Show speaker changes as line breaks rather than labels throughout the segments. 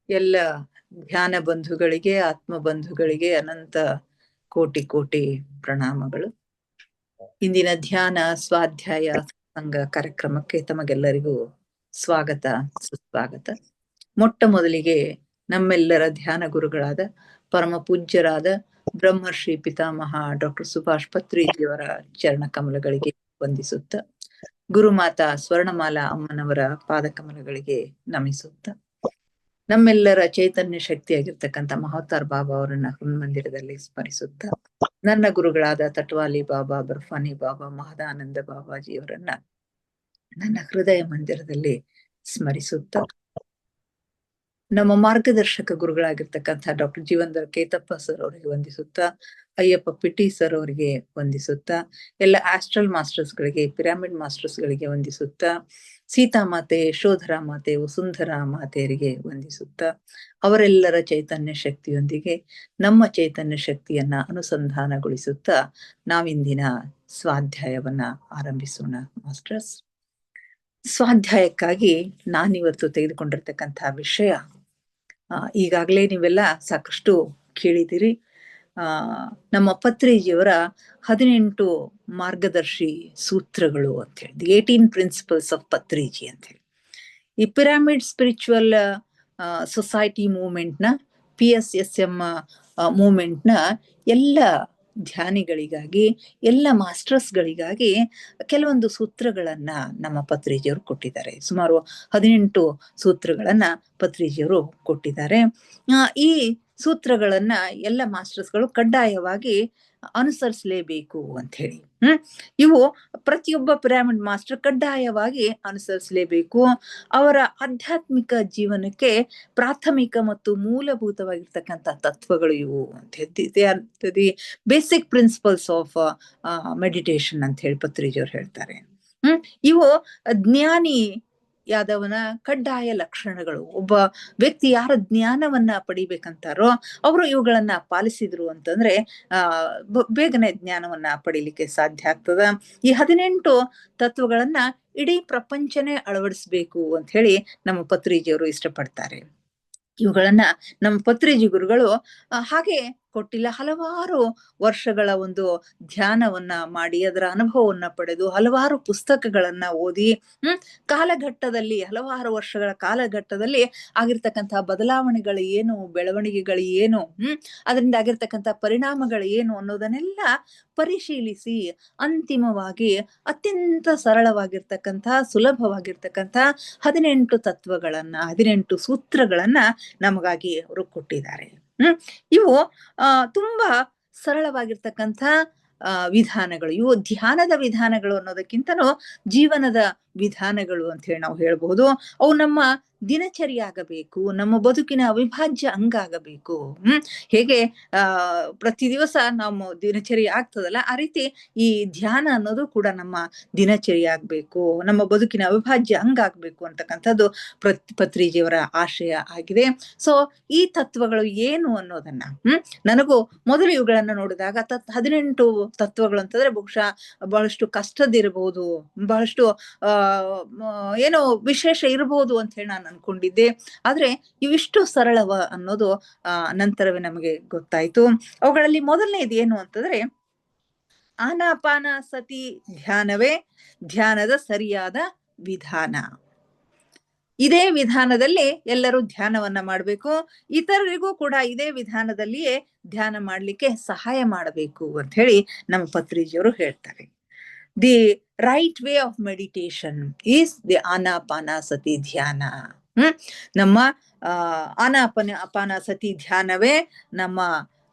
ಎಲ್ಲ ಧ್ಯಾನ ಬಂಧುಗಳಿಗೆ, ಆತ್ಮ ಬಂಧುಗಳಿಗೆ ಅನಂತ ಕೋಟಿ ಕೋಟಿ ಪ್ರಣಾಮಗಳು. ಇಂದಿನ ಧ್ಯಾನ ಸ್ವಾಧ್ಯಾಯ ಸಂಘ ಕಾರ್ಯಕ್ರಮಕ್ಕೆ ತಮಗೆಲ್ಲರಿಗೂ ಸ್ವಾಗತ, ಸುಸ್ವಾಗತ. ಮೊಟ್ಟ ಮೊದಲಿಗೆ ನಮ್ಮೆಲ್ಲರ ಧ್ಯಾನ ಗುರುಗಳಾದ ಪರಮ ಪೂಜ್ಯರಾದ ಬ್ರಹ್ಮರ್ಷಿ ಪಿತಾಮಹ ಡಾಕ್ಟರ್ ಸುಭಾಷ್ ಪತ್ರಿಜಿಯವರ ಚರಣ ಕಮಲಗಳಿಗೆ ವಂದಿಸುತ್ತ, ಗುರುಮಾತಾ ಸ್ವರ್ಣಮಾಲಾ ಅಮ್ಮನವರ ಪಾದಕಮಲಗಳಿಗೆ ನಮಿಸುತ್ತ, ನಮ್ಮೆಲ್ಲರ ಚೈತನ್ಯ ಶಕ್ತಿಯಾಗಿರ್ತಕ್ಕಂಥ ಮಹತಾರ್ ಬಾಬಾ ಅವರನ್ನ ಹೃನ್ಮಂದಿರದಲ್ಲಿ ಸ್ಮರಿಸುತ್ತ, ನನ್ನ ಗುರುಗಳಾದ ತಟ್ವಾಲಿ ಬಾಬಾ, ಬರ್ಫಾನಿ ಬಾಬಾ, ಮಹದಾನಂದ ಬಾಬಾಜಿಯವರನ್ನ ನನ್ನ ಹೃದಯ ಮಂದಿರದಲ್ಲಿ ಸ್ಮರಿಸುತ್ತ, ನಮ್ಮ ಮಾರ್ಗದರ್ಶಕ ಗುರುಗಳಾಗಿರ್ತಕ್ಕಂಥ ಡಾಕ್ಟರ್ ಜೀವನ್ಧರ್ ಕೇತಪ್ಪ ಸರ್ ಅವರಿಗೆ ವಂದಿಸುತ್ತಾ, ಅಯ್ಯಪ್ಪ ಪಿಟಿ ಸರ್ ಅವರಿಗೆ ವಂದಿಸುತ್ತಾ, ಎಲ್ಲ ಆಸ್ಟ್ರಲ್ ಮಾಸ್ಟರ್ಸ್ಗಳಿಗೆ, ಪಿರಾಮಿಡ್ ಮಾಸ್ಟರ್ಸ್ಗಳಿಗೆ ವಂದಿಸುತ್ತಾ, ಸೀತಾಮಾತೆ, ಯಶೋಧರ ಮಾತೆ, ವಸುಂಧರಾ ಮಾತೆಯರಿಗೆ ವಂದಿಸುತ್ತಾ, ಅವರೆಲ್ಲರ ಚೈತನ್ಯ ಶಕ್ತಿಯೊಂದಿಗೆ ನಮ್ಮ ಚೈತನ್ಯ ಶಕ್ತಿಯನ್ನ ಅನುಸಂಧಾನಗೊಳಿಸುತ್ತಾ ನಾವಿಂದಿನ ಸ್ವಾಧ್ಯಾಯವನ್ನ ಆರಂಭಿಸೋಣ. ಮಾಸ್ಟರ್ಸ್, ಸ್ವಾಧ್ಯಾಯಕ್ಕಾಗಿ ನಾನಿವತ್ತು ತೆಗೆದುಕೊಂಡಿರ್ತಕ್ಕಂಥ ವಿಷಯ ಈಗಾಗಲೇ ನೀವೆಲ್ಲ ಸಾಕಷ್ಟು ಕೇಳಿದಿರಿ. ನಮ್ಮ ಪತ್ರಿಜಿಯವರ 18 ಮಾರ್ಗದರ್ಶಿ ಸೂತ್ರಗಳು ಅಂತ ಹೇಳಿ, 18 ಪ್ರಿನ್ಸಿಪಲ್ಸ್ ಆಫ್ ಪತ್ರಿಜಿ ಅಂತ ಹೇಳಿ. ಈ ಪಿರಾಮಿಡ್ ಸ್ಪಿರಿಚುವಲ್ ಸೊಸೈಟಿ ಮೂವ್ಮೆಂಟ್ನ, PSSM ಮೂವ್ಮೆಂಟ್ನ ಎಲ್ಲ ಧ್ಯಾನಿಗಳಿಗಾಗಿ, ಎಲ್ಲ ಮಾಸ್ಟರ್ಸ್ಗಳಿಗಾಗಿ ಕೆಲವೊಂದು ಸೂತ್ರಗಳನ್ನ ನಮ್ಮ ಪತ್ರಿಜಿಯವರು ಕೊಟ್ಟಿದ್ದಾರೆ. ಸುಮಾರು 18 ಸೂತ್ರಗಳನ್ನ ಪತ್ರಿಜಿಯವರು ಕೊಟ್ಟಿದ್ದಾರೆ. ಈ ಸೂತ್ರಗಳನ್ನ ಎಲ್ಲ ಮಾಸ್ಟರ್ಸ್ಗಳು ಕಡ್ಡಾಯವಾಗಿ ಅನುಸರಿಸಲೇಬೇಕು ಅಂತ ಹೇಳಿ. ಇವು ಪ್ರತಿಯೊಬ್ಬ ಪಿರಾಮಿಡ್ ಮಾಸ್ಟರ್ ಕಡ್ಡಾಯವಾಗಿ ಅನುಸರಿಸಲೇಬೇಕು. ಅವರ ಆಧ್ಯಾತ್ಮಿಕ ಜೀವನಕ್ಕೆ ಪ್ರಾಥಮಿಕ ಮತ್ತು ಮೂಲಭೂತವಾಗಿರ್ತಕ್ಕಂಥ ತತ್ವಗಳು ಇವು ಅಂತ ಹೇಳಿ, ಬೇಸಿಕ್ ಪ್ರಿನ್ಸಿಪಲ್ಸ್ ಆಫ್ ಮೆಡಿಟೇಷನ್ ಅಂತ ಹೇಳಿ ಪತ್ರಿಜಿಯವರು ಹೇಳ್ತಾರೆ. ಇವು ಜ್ಞಾನಿ ಯಾದವನ ಕಡ್ಡಾಯ ಲಕ್ಷಣಗಳು. ಒಬ್ಬ ವ್ಯಕ್ತಿ ಯಾರ ಜ್ಞಾನವನ್ನ ಪಡಿಬೇಕಂತಾರೋ ಅವರು ಇವುಗಳನ್ನ ಪಾಲಿಸಿದ್ರು ಅಂತಂದ್ರೆ ಬೇಗನೆ ಜ್ಞಾನವನ್ನ ಪಡಿಲಿಕ್ಕೆ ಸಾಧ್ಯ ಆಗ್ತದ. ಈ 18 ತತ್ವಗಳನ್ನ ಇಡೀ ಪ್ರಪಂಚನೇ ಅಳವಡಿಸ್ಬೇಕು ಅಂತ ಹೇಳಿ ನಮ್ಮ ಪತ್ರಿಜಿಯವರು ಇಷ್ಟಪಡ್ತಾರೆ. ಇವುಗಳನ್ನ ನಮ್ಮ ಪತ್ರಿಜಿ ಗುರುಗಳು ಹಾಗೆ ಕೊಟ್ಟಿಲ್ಲ, ಹಲವಾರು ವರ್ಷಗಳ ಒಂದು ಧ್ಯಾನವನ್ನ ಮಾಡಿ ಅದರ ಅನುಭವವನ್ನ ಪಡೆದು ಹಲವಾರು ಪುಸ್ತಕಗಳನ್ನ ಓದಿ ಕಾಲಘಟ್ಟದಲ್ಲಿ, ಹಲವಾರು ವರ್ಷಗಳ ಕಾಲಘಟ್ಟದಲ್ಲಿ ಆಗಿರ್ತಕ್ಕಂಥ ಬದಲಾವಣೆಗಳು ಏನು, ಬೆಳವಣಿಗೆಗಳು ಏನು, ಅದರಿಂದ ಆಗಿರ್ತಕ್ಕಂಥ ಪರಿಣಾಮಗಳು ಏನು ಅನ್ನೋದನ್ನೆಲ್ಲ ಪರಿಶೀಲಿಸಿ ಅಂತಿಮವಾಗಿ ಅತ್ಯಂತ ಸರಳವಾಗಿರ್ತಕ್ಕಂಥ, ಸುಲಭವಾಗಿರ್ತಕ್ಕಂಥ 18 ತತ್ವಗಳನ್ನ, 18 ಸೂತ್ರಗಳನ್ನ ನಮಗಾಗಿ ಅವರು ಕೊಟ್ಟಿದ್ದಾರೆ. ಇವು ತುಂಬಾ ಸರಳವಾಗಿರ್ತಕ್ಕಂಥ ವಿಧಾನಗಳು. ಇವು ಧ್ಯಾನದ ವಿಧಾನಗಳು ಅನ್ನೋದಕ್ಕಿಂತನೂ ಜೀವನದ ವಿಧಾನಗಳು ಅಂತ ಹೇಳಿ ನಾವು ಹೇಳ್ಬಹುದು. ಅವು ನಮ್ಮ ದಿನಚರಿ ಆಗಬೇಕು, ನಮ್ಮ ಬದುಕಿನ ಅವಿಭಾಜ್ಯ ಅಂಗ ಆಗಬೇಕು. ಹೇಗೆ ಪ್ರತಿ ದಿವಸ ನಮ್ಮ ದಿನಚರಿ ಆಗ್ತದಲ್ಲ, ಆ ರೀತಿ ಈ ಧ್ಯಾನ ಅನ್ನೋದು ಕೂಡ ನಮ್ಮ ದಿನಚರಿ ಆಗ್ಬೇಕು, ನಮ್ಮ ಬದುಕಿನ ಅವಿಭಾಜ್ಯ ಅಂಗ ಆಗ್ಬೇಕು ಅಂತಕ್ಕಂಥದ್ದು ಪತ್ರಿಜಿಯವರ ಆಶಯ ಆಗಿದೆ. ಸೊ ಈ ತತ್ವಗಳು ಏನು ಅನ್ನೋದನ್ನ ನನಗೂ ಮೊದಲು ಇವುಗಳನ್ನ ನೋಡಿದಾಗ 18 ತತ್ವಗಳು ಅಂತಂದ್ರೆ ಬಹುಶಃ ಬಹಳಷ್ಟು ಕಷ್ಟದಿರಬಹುದು, ಬಹಳಷ್ಟು ಏನೋ ವಿಶೇಷ ಇರಬಹುದು ಅಂತ ಹೇಳಿ ನಾನು ಅನ್ಕೊಂಡಿದ್ದೆ. ಆದ್ರೆ ಇವಿಷ್ಟು ಸರಳವ ಅನ್ನೋದು ನಂತರವೇ ನಮಗೆ ಗೊತ್ತಾಯ್ತು. ಅವುಗಳಲ್ಲಿ ಮೊದಲನೇದು ಏನು ಅಂತಂದ್ರೆ ಆನಾಪಾನ ಸತಿ ಧ್ಯಾನವೇ ಧ್ಯಾನದ ಸರಿಯಾದ ವಿಧಾನ. ಇದೇ ವಿಧಾನದಲ್ಲಿ ಎಲ್ಲರೂ ಧ್ಯಾನವನ್ನ ಮಾಡಬೇಕು, ಇತರರಿಗೂ ಕೂಡ ಇದೇ ವಿಧಾನದಲ್ಲಿಯೇ ಧ್ಯಾನ ಮಾಡ್ಲಿಕ್ಕೆ ಸಹಾಯ ಮಾಡಬೇಕು ಅಂತ ಹೇಳಿ ನಮ್ಮ ಪತ್ರಿಜಿಯವರು ಹೇಳ್ತಾರೆ. The right way of meditation is the Anapanasati dhyana. ನಮ್ಮ ಆನಾಪಾನಸತಿ ಧ್ಯಾನವೇ ನಮ್ಮ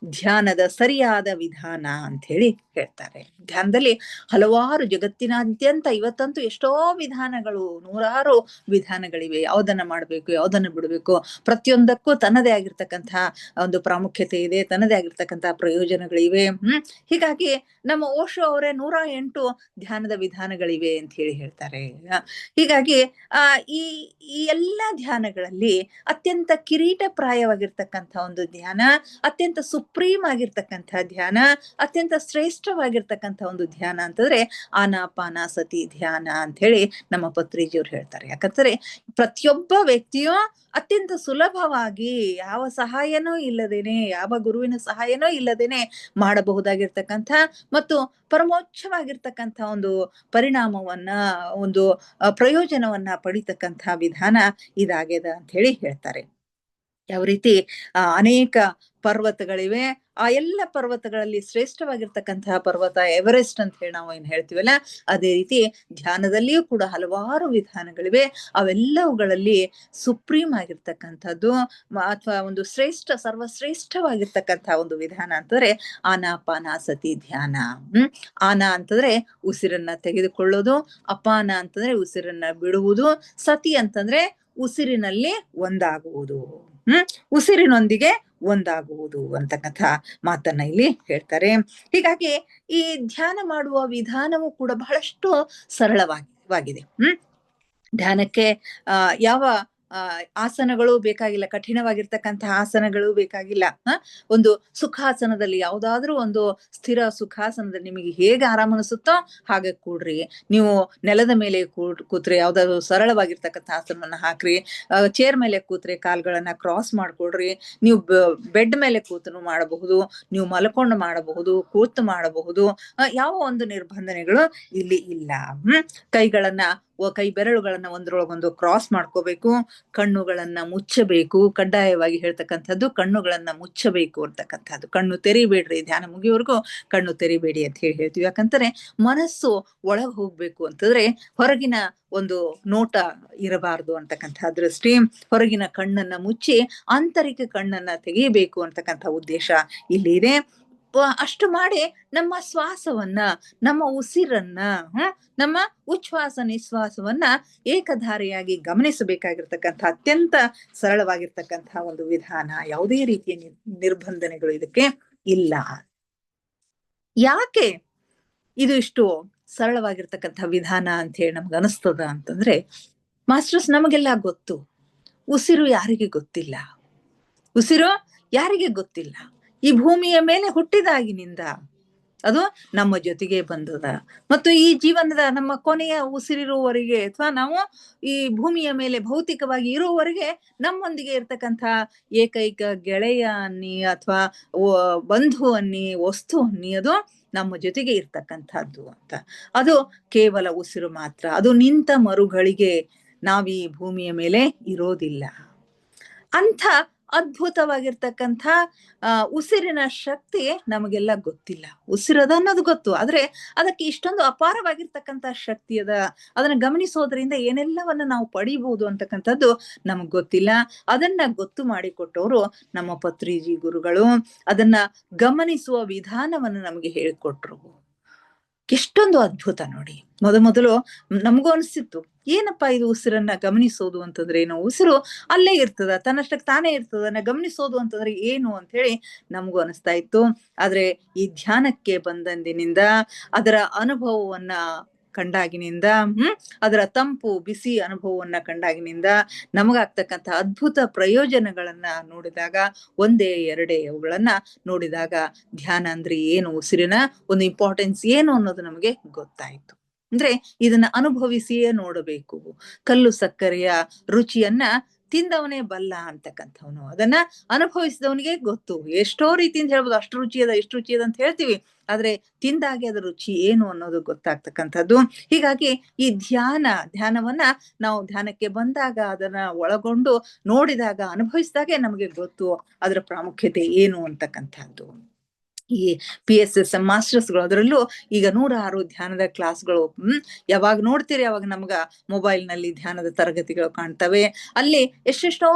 ಧ್ಯಾನದ ಸರಿಯಾದ ವಿಧಾನ ಅಂತ ಹೇಳಿ ಹೇಳ್ತಾರೆ. ಧ್ಯಾನದಲ್ಲಿ ಹಲವಾರು, ಜಗತ್ತಿನಾದ್ಯಂತ ಇವತ್ತಂತೂ ಎಷ್ಟೋ ವಿಧಾನಗಳು, ನೂರಾರು ವಿಧಾನಗಳಿವೆ. ಯಾವುದನ್ನ ಮಾಡಬೇಕು, ಯಾವುದನ್ನು ಬಿಡಬೇಕು, ಪ್ರತಿಯೊಂದಕ್ಕೂ ತನ್ನದೇ ಆಗಿರ್ತಕ್ಕಂಥ ಒಂದು ಪ್ರಾಮುಖ್ಯತೆ ಇದೆ, ತನ್ನದೇ ಆಗಿರ್ತಕ್ಕಂಥ ಪ್ರಯೋಜನಗಳಿವೆ. ಹೀಗಾಗಿ ನಮ್ಮ ಓಶೋ ಅವರೇ 108 ಧ್ಯಾನದ ವಿಧಾನಗಳಿವೆ ಅಂತ ಹೇಳಿ ಹೇಳ್ತಾರೆ. ಹೀಗಾಗಿ ಈ ಎಲ್ಲಾ ಧ್ಯಾನಗಳಲ್ಲಿ ಅತ್ಯಂತ ಕಿರೀಟಪ್ರಾಯವಾಗಿರ್ತಕ್ಕಂಥ ಒಂದು ಧ್ಯಾನ, ಅತ್ಯಂತ ಸುಪ್ರೀಂ ಆಗಿರ್ತಕ್ಕಂಥ ಧ್ಯಾನ, ಅತ್ಯಂತ ಶ್ರೇಷ್ಠವಾಗಿರ್ತಕ್ಕಂಥ ಒಂದು ಧ್ಯಾನ ಅಂತಂದ್ರೆ ಆನಾಪಾನಸತಿ ಧ್ಯಾನ ಅಂತ ಹೇಳಿ ನಮ್ಮ ಪತ್ರಿಜಿಯವ್ರು ಹೇಳ್ತಾರೆ. ಯಾಕಂದ್ರೆ ಪ್ರತಿಯೊಬ್ಬ ವ್ಯಕ್ತಿಯು ಅತ್ಯಂತ ಸುಲಭವಾಗಿ ಯಾವ ಸಹಾಯನೂ ಇಲ್ಲದೇನೆ, ಯಾವ ಗುರುವಿನ ಸಹಾಯನೂ ಇಲ್ಲದೇನೆ ಮಾಡಬಹುದಾಗಿರ್ತಕ್ಕಂಥ ಮತ್ತು ಪರಮೋಚ್ಛವಾಗಿರ್ತಕ್ಕಂಥ ಒಂದು ಪರಿಣಾಮವನ್ನ, ಒಂದು ಪ್ರಯೋಜನವನ್ನ ಪಡಿತಕ್ಕಂಥ ವಿಧಾನ ಇದಾಗ್ಯದ ಅಂತ ಹೇಳಿ ಹೇಳ್ತಾರೆ. ಯಾವ ರೀತಿ ಅನೇಕ ಪರ್ವತಗಳಿವೆ, ಆ ಎಲ್ಲ ಪರ್ವತಗಳಲ್ಲಿ ಶ್ರೇಷ್ಠವಾಗಿರ್ತಕ್ಕಂತಹ ಪರ್ವತ ಎವರೆಸ್ಟ್ ಅಂತ ಹೇಳಿ ನಾವು ಏನ್ ಹೇಳ್ತೀವಲ್ಲ, ಅದೇ ರೀತಿ ಧ್ಯಾನದಲ್ಲಿಯೂ ಕೂಡ ಹಲವಾರು ವಿಧಾನಗಳಿವೆ. ಅವೆಲ್ಲವುಗಳಲ್ಲಿ ಸುಪ್ರೀಂ ಆಗಿರ್ತಕ್ಕಂಥದ್ದು ಅಥವಾ ಒಂದು ಸರ್ವಶ್ರೇಷ್ಠವಾಗಿರ್ತಕ್ಕಂಥ ಒಂದು ವಿಧಾನ ಅಂತಂದ್ರೆ ಆನಾಪಾನಾಸತಿ ಧ್ಯಾನ. ಆನ ಅಂತಂದ್ರೆ ಉಸಿರನ್ನ ತೆಗೆದುಕೊಳ್ಳೋದು, ಅಪಾನ ಅಂತಂದ್ರೆ ಉಸಿರನ್ನ ಬಿಡುವುದು, ಸತಿ ಅಂತಂದ್ರೆ ಉಸಿರಿನಲ್ಲಿ ಒಂದಾಗುವುದು, ಉಸಿರಿನೊಂದಿಗೆ ಒಂದಾಗುವುದು ಅಂತಕ್ಕಂಥ ಮಾತನ್ನ ಇಲ್ಲಿ ಹೇಳ್ತಾರೆ. ಹೀಗಾಗಿ ಈ ಧ್ಯಾನ ಮಾಡುವ ವಿಧಾನವೂ ಕೂಡ ಬಹಳಷ್ಟು ಸರಳವಾಗಿದೆ. ಧ್ಯಾನಕ್ಕೆ ಯಾವ ಆಸನಗಳು ಬೇಕಾಗಿಲ್ಲ, ಕಠಿಣವಾಗಿರ್ತಕ್ಕಂತಹ ಆಸನಗಳು ಬೇಕಾಗಿಲ್ಲ. ಒಂದು ಸುಖಾಸನದಲ್ಲಿ, ಯಾವುದಾದ್ರೂ ಒಂದು ಸ್ಥಿರ ಸುಖಾಸನದಲ್ಲಿ ನಿಮಗೆ ಹೇಗೆ ಆರಾಮ ಅನಿಸುತ್ತೋ ಹಾಗೆ ಕೂಡ್ರಿ. ನೀವು ನೆಲದ ಮೇಲೆ ಕೂತ್ರೆ ಯಾವ್ದಾದ್ರು ಸರಳವಾಗಿರ್ತಕ್ಕಂಥ ಆಸನವನ್ನ ಹಾಕ್ರಿ. ಚೇರ್ ಮೇಲೆ ಕೂತ್ರೆ ಕಾಲ್ಗಳನ್ನ ಕ್ರಾಸ್ ಮಾಡ್ಕೊಡ್ರಿ. ನೀವು ಬೆಡ್ ಮೇಲೆ ಕೂತನು ಮಾಡಬಹುದು, ನೀವು ಮಲ್ಕೊಂಡು ಮಾಡಬಹುದು, ಕೂತು ಮಾಡಬಹುದು. ಯಾವ ಒಂದು ನಿರ್ಬಂಧನೆಗಳು ಇಲ್ಲಿ ಇಲ್ಲ. ಕೈ ಬೆರಳುಗಳನ್ನ ಒಂದ್ರೊಳಗೊಂದು ಕ್ರಾಸ್ ಮಾಡ್ಕೋಬೇಕು, ಕಣ್ಣುಗಳನ್ನ ಮುಚ್ಚಬೇಕು. ಕಡ್ಡಾಯವಾಗಿ ಹೇಳ್ತಕ್ಕಂಥದ್ದು ಕಣ್ಣುಗಳನ್ನ ಮುಚ್ಚಬೇಕು ಅಂತಕ್ಕಂಥದ್ದು. ಕಣ್ಣು ತೆರಿಬೇಡ್ರಿ, ಧ್ಯಾನ ಮುಗಿಯೋವರೆಗೂ ಕಣ್ಣು ತೆರಿಬೇಡಿ ಅಂತ ಹೇಳ್ತೀವಿ. ಯಾಕಂತಾರೆ ಮನಸ್ಸು ಒಳಗ್ ಹೋಗ್ಬೇಕು ಅಂತಂದ್ರೆ ಹೊರಗಿನ ಒಂದು ನೋಟ ಇರಬಾರ್ದು ಅಂತಕ್ಕಂಥ ದೃಷ್ಟಿ. ಹೊರಗಿನ ಕಣ್ಣನ್ನ ಮುಚ್ಚಿ ಆಂತರಿಕ ಕಣ್ಣನ್ನ ತೆಗಿಬೇಕು ಅಂತಕ್ಕಂಥ ಉದ್ದೇಶ ಇಲ್ಲಿ ಇದೆ. ಅಷ್ಟು ಮಾಡಿ ನಮ್ಮ ಶ್ವಾಸವನ್ನ, ನಮ್ಮ ಉಸಿರನ್ನ, ನಮ್ಮ ಉಚ್ಛ್ವಾಸ ನಿಶ್ವಾಸವನ್ನ ಏಕಧಾರಿಯಾಗಿ ಗಮನಿಸಬೇಕಾಗಿರ್ತಕ್ಕಂಥ ಅತ್ಯಂತ ಸರಳವಾಗಿರ್ತಕ್ಕಂಥ ಒಂದು ವಿಧಾನ. ಯಾವುದೇ ರೀತಿಯ ನಿರ್ಬಂಧನೆಗಳು ಇದಕ್ಕೆ ಇಲ್ಲ. ಯಾಕೆ ಇದು ಇಷ್ಟು ಸರಳವಾಗಿರ್ತಕ್ಕಂಥ ವಿಧಾನ ಅಂತ ಹೇಳಿ ನಮ್ಗೆ ಅನಿಸ್ತದ ಅಂತಂದ್ರೆ, ಮಾಸ್ಟರ್ಸ್ ನಮಗೆಲ್ಲ ಗೊತ್ತು, ಉಸಿರು ಯಾರಿಗೆ ಗೊತ್ತಿಲ್ಲ, ಉಸಿರು ಯಾರಿಗೆ ಗೊತ್ತಿಲ್ಲ. ಈ ಭೂಮಿಯ ಮೇಲೆ ಹುಟ್ಟಿದಾಗಿನಿಂದ ಅದು ನಮ್ಮ ಜೊತೆಗೆ ಬಂದದ ಮತ್ತು ಈ ಜೀವನದ ನಮ್ಮ ಕೊನೆಯ ಉಸಿರಿರುವವರೆಗೆ ಅಥವಾ ನಾವು ಈ ಭೂಮಿಯ ಮೇಲೆ ಭೌತಿಕವಾಗಿ ಇರುವವರೆಗೆ ನಮ್ಮೊಂದಿಗೆ ಇರ್ತಕ್ಕಂಥ ಏಕೈಕ ಗೆಳೆಯ ಅನ್ನಿ ಅಥವಾ ಬಂಧು ಅನ್ನಿ, ವಸ್ತು ಅನ್ನಿ, ಅದು ನಮ್ಮ ಜೊತೆಗೆ ಇರ್ತಕ್ಕಂಥದ್ದು ಅಂತ. ಅದು ಕೇವಲ ಉಸಿರು ಮಾತ್ರ. ಅದು ನಿಂತ ಮರುಗಳಿಗೆ ನಾವೀ ಭೂಮಿಯ ಮೇಲೆ ಇರೋದಿಲ್ಲ. ಅಂಥ ಅದ್ಭುತವಾಗಿರ್ತಕ್ಕಂಥ ಉಸಿರಿನ ಶಕ್ತಿ ನಮಗೆಲ್ಲ ಗೊತ್ತಿಲ್ಲ. ಉಸಿರದ ಅನ್ನೋದು ಗೊತ್ತು, ಆದ್ರೆ ಅದಕ್ಕೆ ಇಷ್ಟೊಂದು ಅಪಾರವಾಗಿರ್ತಕ್ಕಂಥ ಶಕ್ತಿ ಅದ. ಅದನ್ನ ಗಮನಿಸೋದ್ರಿಂದ ಏನೆಲ್ಲವನ್ನ ನಾವು ಪಡಿಬಹುದು ಅಂತಕ್ಕಂಥದ್ದು ನಮಗ್ ಗೊತ್ತಿಲ್ಲ. ಅದನ್ನ ಗೊತ್ತು ಮಾಡಿಕೊಟ್ಟವರು ನಮ್ಮ ಪತ್ರಿಜಿ ಗುರುಗಳು. ಅದನ್ನ ಗಮನಿಸುವ ವಿಧಾನವನ್ನು ನಮಗೆ ಹೇಳಿಕೊಟ್ರು. ಎಷ್ಟೊಂದು ಅದ್ಭುತ ನೋಡಿ. ಮೊದಲು ನಮಗೂ ಅನಿಸ್ತಿತ್ತು, ಏನಪ್ಪಾ ಇದು ಉಸಿರನ್ನ ಗಮನಿಸೋದು ಅಂತಂದ್ರೆ ಏನು, ಉಸಿರು ಅಲ್ಲೇ ಇರ್ತದ, ತನ್ನಷ್ಟಕ್ಕೆ ತಾನೇ ಇರ್ತದನ್ನ ಗಮನಿಸೋದು ಅಂತಂದ್ರೆ ಏನು ಅಂತ ಹೇಳಿ ನಮಗೂ ಅನಿಸ್ತಾ ಇತ್ತು. ಆದ್ರೆ ಈ ಧ್ಯಾನಕ್ಕೆ ಬಂದಂದಿನಿಂದ, ಅದರ ಅನುಭವವನ್ನ ಕಂಡಾಗಿನಿಂದ, ಅದರ ತಂಪು ಬಿಸಿ ಅನುಭವವನ್ನ ಕಂಡಾಗಿನಿಂದ ನಮಗಾಗ್ತಕ್ಕಂಥ ಅದ್ಭುತ ಪ್ರಯೋಜನಗಳನ್ನ ನೋಡಿದಾಗ, ಒಂದೇ ಎರಡೇ ಅವುಗಳನ್ನ ನೋಡಿದಾಗ ಧ್ಯಾನ ಅಂದ್ರೆ ಏನು, ಉಸಿರಿನ ಒಂದು ಇಂಪಾರ್ಟೆನ್ಸ್ ಏನು ಅನ್ನೋದು ನಮಗೆ ಗೊತ್ತಾಯ್ತು. ಅಂದ್ರೆ ಇದನ್ನ ಅನುಭವಿಸಿಯೇ ನೋಡಬೇಕು. ಕಲ್ಲು ಸಕ್ಕರೆಯ ರುಚಿಯನ್ನ ತಿಂದವನೇ ಬಲ್ಲ ಅಂತಕ್ಕಂಥವನು, ಅದನ್ನ ಅನುಭವಿಸಿದವನಿಗೆ ಗೊತ್ತು. ಎಷ್ಟೋ ರೀತಿಯಿಂದ ಹೇಳ್ಬೋದು, ಅಷ್ಟು ರುಚಿಯದ ಇಷ್ಟು ರುಚಿಯದ ಅಂತ ಹೇಳ್ತೀವಿ, ಆದ್ರೆ ತಿಂದಾಗೆ ಅದರ ರುಚಿ ಏನು ಅನ್ನೋದು ಗೊತ್ತಾಗ್ತಕ್ಕಂಥದ್ದು. ಹೀಗಾಗಿ ಈ ಧ್ಯಾನವನ್ನ ನಾವು ಧ್ಯಾನಕ್ಕೆ ಬಂದಾಗ, ಅದನ್ನ ಒಳಗೊಂಡು ನೋಡಿದಾಗ, ಅನುಭವಿಸಿದಾಗೆ ನಮಗೆ ಗೊತ್ತು ಅದರ ಪ್ರಾಮುಖ್ಯತೆ ಏನು ಅಂತಕ್ಕಂಥದ್ದು. ಈ PSSM ಮಾಸ್ಟರ್ಸ್ಗಳು, ಅದರಲ್ಲೂ ಈಗ 106 ಧ್ಯಾನದ ಕ್ಲಾಸ್ಗಳು ಯಾವಾಗ ನೋಡ್ತೀರಿ ಅವಾಗ ನಮ್ಗ ಮೊಬೈಲ್ ನಲ್ಲಿ ಧ್ಯಾನದ ತರಗತಿಗಳು ಕಾಣ್ತವೆ. ಅಲ್ಲಿ ಎಷ್ಟೆಷ್ಟೋ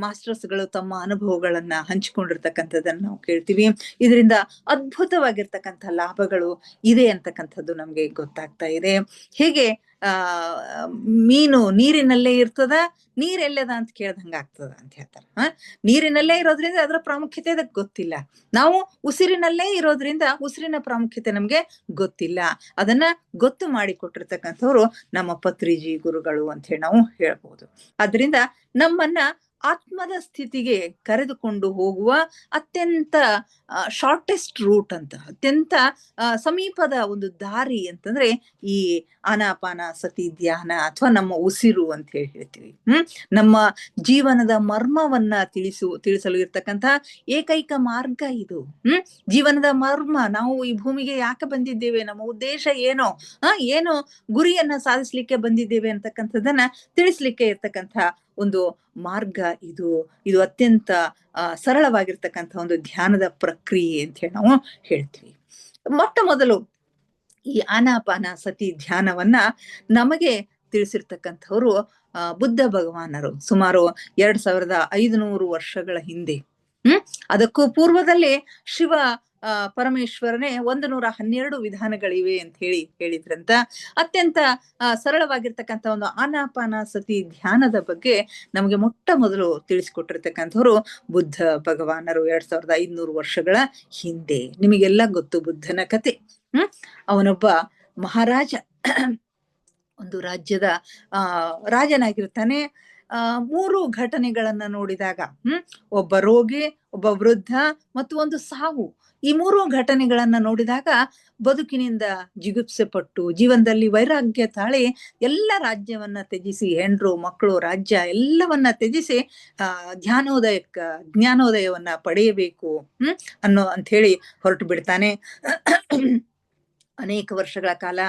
ಮಾಸ್ಟರ್ಸ್ಗಳು ತಮ್ಮ ಅನುಭವಗಳನ್ನ ಹಂಚಿಕೊಂಡಿರ್ತಕ್ಕಂಥದ್ದನ್ನ ನಾವು ಕೇಳ್ತೀವಿ. ಇದರಿಂದ ಅದ್ಭುತವಾಗಿರ್ತಕ್ಕಂಥ ಲಾಭಗಳು ಇದೆ ಅಂತಕ್ಕಂಥದ್ದು ನಮ್ಗೆ ಗೊತ್ತಾಗ್ತಾ ಇದೆ. ಹೇಗೆ ಮೀನು ನೀರಿನಲ್ಲೇ ಇರ್ತದ, ನೀರೆಲ್ಲದ ಅಂತ ಕೇಳ್ದಂಗ ಆಗ್ತದ ಅಂತ ಹೇಳ್ತಾರೆ. ನೀರಿನಲ್ಲೇ ಇರೋದ್ರಿಂದ ಅದರ ಪ್ರಾಮುಖ್ಯತೆ ಅದಕ್ಕೆ ಗೊತ್ತಿಲ್ಲ. ನಾವು ಉಸಿರಿನಲ್ಲೇ ಇರೋದ್ರಿಂದ ಉಸಿರಿನ ಪ್ರಾಮುಖ್ಯತೆ ನಮ್ಗೆ ಗೊತ್ತಿಲ್ಲ. ಅದನ್ನ ಗೊತ್ತು ಮಾಡಿಕೊಟ್ಟಿರ್ತಕ್ಕಂಥವ್ರು ನಮ್ಮ ಪತ್ರಿಜಿ ಗುರುಗಳು ಅಂತ ಹೇಳಿ ನಾವು ಹೇಳ್ಬಹುದು. ಆದ್ರಿಂದ ನಮ್ಮನ್ನ ಆತ್ಮದ ಸ್ಥಿತಿಗೆ ಕರೆದುಕೊಂಡು ಹೋಗುವ ಅತ್ಯಂತ ಶಾರ್ಟೆಸ್ಟ್ ರೂಟ್ ಅಂತ, ಅತ್ಯಂತ ಸಮೀಪದ ಒಂದು ದಾರಿ ಅಂತಂದ್ರೆ ಈ ಆನಾಪಾನಸತಿ ಧ್ಯಾನ ಅಥವಾ ನಮ್ಮ ಉಸಿರು ಅಂತ ಹೇಳ್ತೀವಿ. ನಮ್ಮ ಜೀವನದ ಮರ್ಮವನ್ನ ತಿಳಿಸಲು ಇರ್ತಕ್ಕಂಥ ಏಕೈಕ ಮಾರ್ಗ ಇದು. ಜೀವನದ ಮರ್ಮ, ನಾವು ಈ ಭೂಮಿಗೆ ಯಾಕೆ ಬಂದಿದ್ದೇವೆ, ನಮ್ಮ ಉದ್ದೇಶ ಏನೋ, ಏನು ಗುರಿಯನ್ನ ಸಾಧಿಸ್ಲಿಕ್ಕೆ ಬಂದಿದ್ದೇವೆ ಅಂತಕ್ಕಂಥದ್ದನ್ನ ತಿಳಿಸ್ಲಿಕ್ಕೆ ಇರ್ತಕ್ಕಂಥ ಒಂದು ಮಾರ್ಗ ಇದು. ಇದು ಅತ್ಯಂತ ಸರಳವಾಗಿರ್ತಕ್ಕಂಥ ಒಂದು ಧ್ಯಾನದ ಪ್ರಕ್ರಿಯೆ ಅಂತ ಹೇಳಿ ನಾವು ಹೇಳ್ತೀವಿ. ಮೊಟ್ಟ ಮೊದಲು ಈ ಆನಾಪಾನಸತಿ ಧ್ಯಾನವನ್ನ ನಮಗೆ ತಿಳಿಸಿರ್ತಕ್ಕಂಥವ್ರು ಬುದ್ಧ ಭಗವಾನರು ಸುಮಾರು 2500 ವರ್ಷಗಳ ಹಿಂದೆ. ಅದಕ್ಕೂ ಪೂರ್ವದಲ್ಲಿ ಶಿವ ಪರಮೇಶ್ವರನೇ 112 ವಿಧಾನಗಳಿವೆ ಅಂತ ಹೇಳಿದ್ರಂತ. ಅತ್ಯಂತ ಸರಳವಾಗಿರ್ತಕ್ಕಂಥ ಒಂದು ಆನಾಪಾನಸತಿ ಧ್ಯಾನದ ಬಗ್ಗೆ ನಮಗೆ ಮೊಟ್ಟ ಮೊದಲು ತಿಳಿಸಿಕೊಟ್ಟಿರ್ತಕ್ಕಂಥವ್ರು ಬುದ್ಧ ಭಗವಾನರು 2500 ವರ್ಷಗಳ ಹಿಂದೆ. ನಿಮಗೆಲ್ಲ ಗೊತ್ತು ಬುದ್ಧನ ಕತೆ. ಅವನೊಬ್ಬ ಮಹಾರಾಜ, ಒಂದು ರಾಜ್ಯದ ರಾಜನಾಗಿರ್ತಾನೆ. 3 ಘಟನೆಗಳನ್ನ ನೋಡಿದಾಗ, ಒಬ್ಬ ರೋಗಿ, ಒಬ್ಬ ವೃದ್ಧ ಮತ್ತು ಒಂದು ಸಾವು, ಈ 3 ಘಟನೆಗಳನ್ನ ನೋಡಿದಾಗ ಬದುಕಿನಿಂದ ಜಿಗುಪ್ಸೆ ಪಟ್ಟು ಜೀವನದಲ್ಲಿ ವೈರಾಗ್ಯ ತಾಳಿ ಎಲ್ಲ ರಾಜ್ಯವನ್ನ ತ್ಯಜಿಸಿ, ಹೆಂಡ್ರು ಮಕ್ಕಳು ರಾಜ್ಯ ಎಲ್ಲವನ್ನ ತ್ಯಜಿಸಿ ಜ್ಞಾನೋದಯವನ್ನ ಪಡೆಯಬೇಕು ಅಂತ ಹೇಳಿ ಹೊರಟು ಬಿಡ್ತಾನೆ. ಅನೇಕ ವರ್ಷಗಳ ಕಾಲ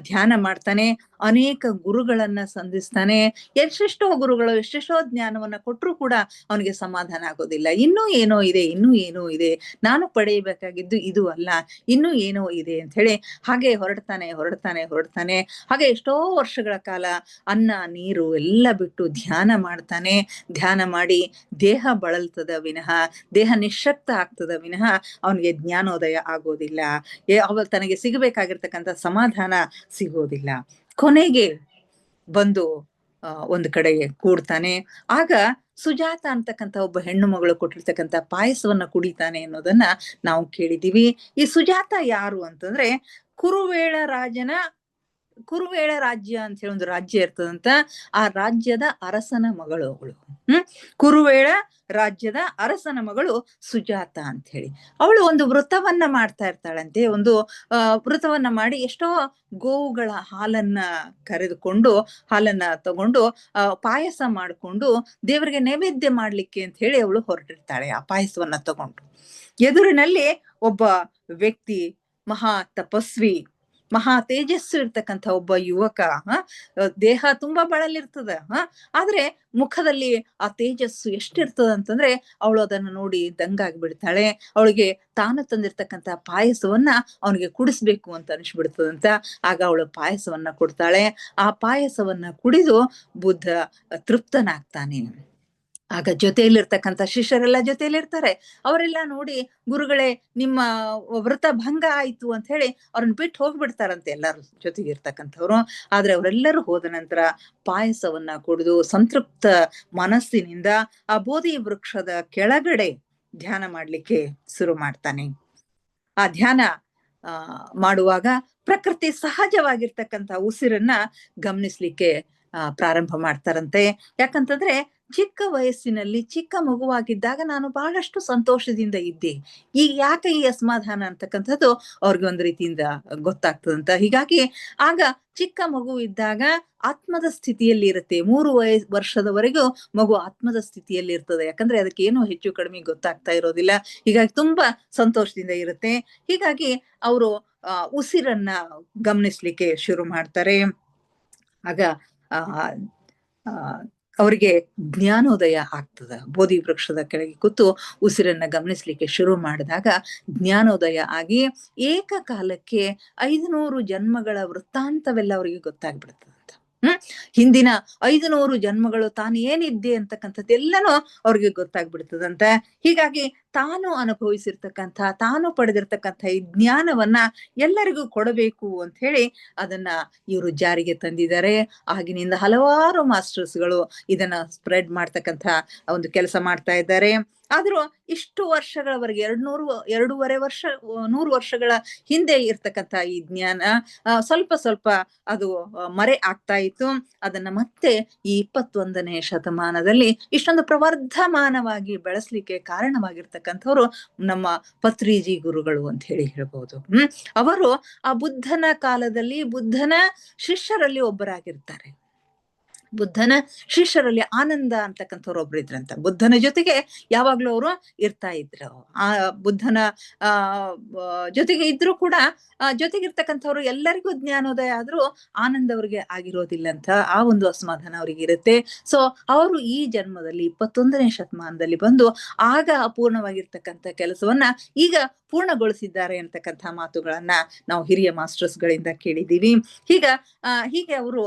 ಧ್ಯಾನ ಮಾಡ್ತಾನೆ, ಅನೇಕ ಗುರುಗಳನ್ನ ಸಂಧಿಸ್ತಾನೆ. ಎಷ್ಟೆಷ್ಟೋ ಗುರುಗಳು ಎಷ್ಟೆಷ್ಟೋ ಜ್ಞಾನವನ್ನ ಕೊಟ್ಟರು ಕೂಡ ಅವನಿಗೆ ಸಮಾಧಾನ ಆಗೋದಿಲ್ಲ. ಇನ್ನೂ ಏನೋ ಇದೆ, ಇನ್ನೂ ಏನೋ ಇದೆ, ನಾನು ಪಡೆಯಬೇಕಾಗಿದ್ದು ಇದು ಅಲ್ಲ, ಇನ್ನೂ ಏನೋ ಇದೆ ಅಂತ ಹೇಳಿ ಹಾಗೆ ಹೊರಡ್ತಾನೆ. ಹಾಗೆ ಎಷ್ಟೋ ವರ್ಷಗಳ ಕಾಲ ಅನ್ನ ನೀರು ಎಲ್ಲ ಬಿಟ್ಟು ಧ್ಯಾನ ಮಾಡ್ತಾನೆ. ಧ್ಯಾನ ಮಾಡಿ ದೇಹ ಬಳಲ್ತದ ವಿನಃ, ದೇಹ ನಿಶ್ಶಕ್ತ ಆಗ್ತದ ವಿನಃ ಅವನಿಗೆ ಜ್ಞಾನೋದಯ ಆಗೋದಿಲ್ಲ. ತನಗೆ ಸಿಗಬೇಕಾಗಿರ್ತಕ್ಕಂಥ ಸಮಾಧಾನ ಸಿಗೋದಿಲ್ಲ. ಕೊನೆಗೆ ಬಂದು ಒಂದು ಕಡೆ ಕೂಡ್ತಾನೆ. ಆಗ ಸುಜಾತ ಅಂತಕ್ಕಂಥ ಒಬ್ಬ ಹೆಣ್ಣು ಮಗಳು ಕೊಟ್ಟಿರ್ತಕ್ಕಂಥ ಪಾಯಸವನ್ನ ಕುಡಿತಾನೆ ಅನ್ನೋದನ್ನ ನಾವು ಕೇಳಿದೀವಿ. ಈ ಸುಜಾತ ಯಾರು ಅಂತಂದ್ರೆ ಕುರುವೇಳ ರಾಜ್ಯ ಅಂತ ಹೇಳಿ ಒಂದು ರಾಜ್ಯ ಇರ್ತದಂತ. ಆ ರಾಜ್ಯದ ಅರಸನ ಮಗಳು ಅವಳು. ಕುರುವೇಳ ರಾಜ್ಯದ ಅರಸನ ಮಗಳು ಸುಜಾತ ಅಂತ ಹೇಳಿ. ಅವಳು ಒಂದು ವ್ರತವನ್ನ ಮಾಡ್ತಾ ಇರ್ತಾಳಂತೆ. ಒಂದು ವ್ರತವನ್ನ ಮಾಡಿ ಎಷ್ಟೋ ಗೋವುಗಳ ಹಾಲನ್ನ ತಗೊಂಡು ಪಾಯಸ ಮಾಡಿಕೊಂಡು ದೇವರಿಗೆ ನೈವೇದ್ಯ ಮಾಡ್ಲಿಕ್ಕೆ ಅಂತ ಹೇಳಿ ಅವಳು ಹೊರಟಿರ್ತಾಳೆ. ಆ ಪಾಯಸವನ್ನ ತಗೊಂಡು ಎದುರಿನಲ್ಲಿ ಒಬ್ಬ ವ್ಯಕ್ತಿ, ಮಹಾ ತಪಸ್ವಿ, ಮಹಾ ತೇಜಸ್ಸು ಇರ್ತಕ್ಕಂಥ ಒಬ್ಬ ಯುವಕ. ದೇಹ ತುಂಬಾ ಬಳಲಿರ್ತದ, ಆದ್ರೆ ಮುಖದಲ್ಲಿ ಆ ತೇಜಸ್ಸು ಎಷ್ಟಿರ್ತದ ಅಂತಂದ್ರೆ ಅವಳು ಅದನ್ನ ನೋಡಿ ದಂಗಾಗ್ಬಿಡ್ತಾಳೆ. ಅವಳಿಗೆ ತಾನು ತಂದಿರ್ತಕ್ಕಂಥ ಪಾಯಸವನ್ನ ಅವನಿಗೆ ಕುಡಿಸ್ಬೇಕು ಅಂತ ಅನಿಸ್ಬಿಡ್ತದಂತ. ಆಗ ಅವಳು ಪಾಯಸವನ್ನ ಕೊಡ್ತಾಳೆ. ಆ ಪಾಯಸವನ್ನ ಕುಡಿದು ಬುದ್ಧ ತೃಪ್ತನಾಗ್ತಾನೆ. ಆಗ ಜೊತೆಯಲ್ಲಿರ್ತಕ್ಕಂಥ ಶಿಷ್ಯರೆಲ್ಲ ಜೊತೆಯಲ್ಲಿರ್ತಾರೆ. ಅವರೆಲ್ಲ ನೋಡಿ, ಗುರುಗಳೇ ನಿಮ್ಮ ವ್ರತ ಭಂಗ ಆಯ್ತು ಅಂತ ಹೇಳಿ ಅವ್ರನ್ನ ಬಿಟ್ಟು ಹೋಗ್ಬಿಡ್ತಾರಂತೆ ಎಲ್ಲಾರು ಜೊತೆಗಿರ್ತಕ್ಕಂಥವ್ರು. ಆದ್ರೆ ಅವರೆಲ್ಲರೂ ಹೋದ ನಂತರ ಪಾಯಸವನ್ನ ಕುಡಿದು ಸಂತೃಪ್ತ ಮನಸ್ಸಿನಿಂದ ಆ ಬೋಧಿ ವೃಕ್ಷದ ಕೆಳಗಡೆ ಧ್ಯಾನ ಮಾಡ್ಲಿಕ್ಕೆ ಶುರು ಮಾಡ್ತಾನೆ. ಆ ಧ್ಯಾನ ಮಾಡುವಾಗ ಪ್ರಕೃತಿ ಸಹಜವಾಗಿರ್ತಕ್ಕಂಥ ಉಸಿರನ್ನ ಗಮನಿಸ್ಲಿಕ್ಕೆ ಪ್ರಾರಂಭ ಮಾಡ್ತಾರಂತೆ. ಯಾಕಂತಂದ್ರೆ ಚಿಕ್ಕ ವಯಸ್ಸಿನಲ್ಲಿ ಚಿಕ್ಕ ಮಗುವಾಗಿದ್ದಾಗ ನಾನು ಬಹಳಷ್ಟು ಸಂತೋಷದಿಂದ ಇದ್ದೆ, ಈಗ ಯಾಕೆ ಈ ಅಸಮಾಧಾನ ಅಂತಕ್ಕಂಥದ್ದು ಅವ್ರಿಗೆ ಒಂದು ರೀತಿಯಿಂದ ಗೊತ್ತಾಗ್ತದಂತ. ಹೀಗಾಗಿ ಆಗ ಚಿಕ್ಕ ಮಗು ಇದ್ದಾಗ ಆತ್ಮದ ಸ್ಥಿತಿಯಲ್ಲಿ ಇರುತ್ತೆ. 3 ವರ್ಷದವರೆಗೂ ಮಗು ಆತ್ಮದ ಸ್ಥಿತಿಯಲ್ಲಿ ಇರ್ತದೆ. ಯಾಕಂದ್ರೆ ಅದಕ್ಕೆ ಏನು ಹೆಚ್ಚು ಕಡಿಮೆ ಗೊತ್ತಾಗ್ತಾ ಇರೋದಿಲ್ಲ. ಹೀಗಾಗಿ ತುಂಬಾ ಸಂತೋಷದಿಂದ ಇರುತ್ತೆ. ಹೀಗಾಗಿ ಅವರು ಉಸಿರನ್ನ ಗಮನಿಸ್ಲಿಕ್ಕೆ ಶುರು ಮಾಡ್ತಾರೆ. ಆಗ ಅವರಿಗೆ ಜ್ಞಾನೋದಯ ಆಗ್ತದ. ಬೋಧಿ ವೃಕ್ಷದ ಕೆಳಗೆ ಕೂತು ಉಸಿರನ್ನ ಗಮನಿಸ್ಲಿಕ್ಕೆ ಶುರು ಮಾಡಿದಾಗ ಜ್ಞಾನೋದಯ ಆಗಿ ಏಕಕಾಲಕ್ಕೆ 500 ಜನ್ಮಗಳ ವೃತ್ತಾಂತವೆಲ್ಲ ಅವರಿಗೆ ಗೊತ್ತಾಗ್ಬಿಡ್ತದಂತ. ಹಿಂದಿನ 500 ಜನ್ಮಗಳು ತಾನು ಏನಿದ್ದೆ ಅಂತಕ್ಕಂಥದ್ದೆಲ್ಲನೂ ಅವ್ರಿಗೆ ಗೊತ್ತಾಗ್ಬಿಡ್ತದಂತ. ಹೀಗಾಗಿ ತಾನು ಅನುಭವಿಸಿರ್ತಕ್ಕಂಥ, ತಾನು ಪಡೆದಿರ್ತಕ್ಕಂಥ ಈ ಜ್ಞಾನವನ್ನ ಎಲ್ಲರಿಗೂ ಕೊಡಬೇಕು ಅಂತ ಹೇಳಿ ಅದನ್ನ ಇವರು ಜಾರಿಗೆ ತಂದಿದ್ದಾರೆ. ಆಗಿನಿಂದ ಹಲವಾರು ಮಾಸ್ಟರ್ಸ್ಗಳು ಇದನ್ನ ಸ್ಪ್ರೆಡ್ ಮಾಡ್ತಕ್ಕಂಥ ಒಂದು ಕೆಲಸ ಮಾಡ್ತಾ ಇದ್ದಾರೆ. ಆದ್ರೂ ಇಷ್ಟು ವರ್ಷಗಳವರೆಗೆ 200 ವರ್ಷ 100 ವರ್ಷಗಳ ಹಿಂದೆ ಇರ್ತಕ್ಕಂಥ ಈ ಜ್ಞಾನ ಸ್ವಲ್ಪ ಸ್ವಲ್ಪ ಅದು ಮರೆ ಆಗ್ತಾ ಇತ್ತು. ಅದನ್ನ ಮತ್ತೆ ಈ 21ನೇ ಶತಮಾನದಲ್ಲಿ ಇಷ್ಟೊಂದು ಪ್ರವರ್ಧಮಾನವಾಗಿ ಬೆಳೆಸ್ಲಿಕ್ಕೆ ಕಾರಣವಾಗಿರ್ತಕ್ಕಂಥವ್ರು ನಮ್ಮ ಪತ್ರಿಜಿ ಗುರುಗಳು ಅಂತ ಹೇಳಿ ಹೇಳ್ಬೋದು. ಅವರು ಆ ಬುದ್ಧನ ಕಾಲದಲ್ಲಿ ಬುದ್ಧನ ಶಿಷ್ಯರಲ್ಲಿ ಒಬ್ಬರಾಗಿರ್ತಾರೆ. ಬುದ್ಧನ ಶಿಷ್ಯರಲ್ಲಿ ಆನಂದ ಅಂತಕ್ಕಂಥವ್ರು ಒಬ್ರು ಇದ್ರಂತ. ಬುದ್ಧನ ಜೊತೆಗೆ ಯಾವಾಗ್ಲೂ ಅವರು ಇರ್ತಾ ಇದ್ರು. ಆ ಬುದ್ಧನ ಜೊತೆಗೆ ಇದ್ರು ಕೂಡ ಜೊತೆಗಿರ್ತಕ್ಕಂಥವ್ರು ಎಲ್ಲರಿಗೂ ಜ್ಞಾನೋದಯ ಆದ್ರೂ ಆನಂದ ಅವ್ರಿಗೆ ಆಗಿರೋದಿಲ್ಲ ಅಂತ ಆ ಒಂದು ಅಸಮಾಧಾನ ಅವ್ರಿಗೆ ಇರುತ್ತೆ. ಸೊ ಅವರು ಈ ಜನ್ಮದಲ್ಲಿ 21ನೇ ಶತಮಾನದಲ್ಲಿ ಬಂದು ಆಗ ಅಪೂರ್ಣವಾಗಿರ್ತಕ್ಕಂಥ ಕೆಲಸವನ್ನ ಈಗ ಪೂರ್ಣಗೊಳಿಸಿದ್ದಾರೆ ಅಂತಕ್ಕಂಥ ಮಾತುಗಳನ್ನ ನಾವು ಹಿರಿಯ ಮಾಸ್ಟರ್ಸ್ ಗಳಿಂದ ಕೇಳಿದೀವಿ. ಹೀಗೆ ಅವರು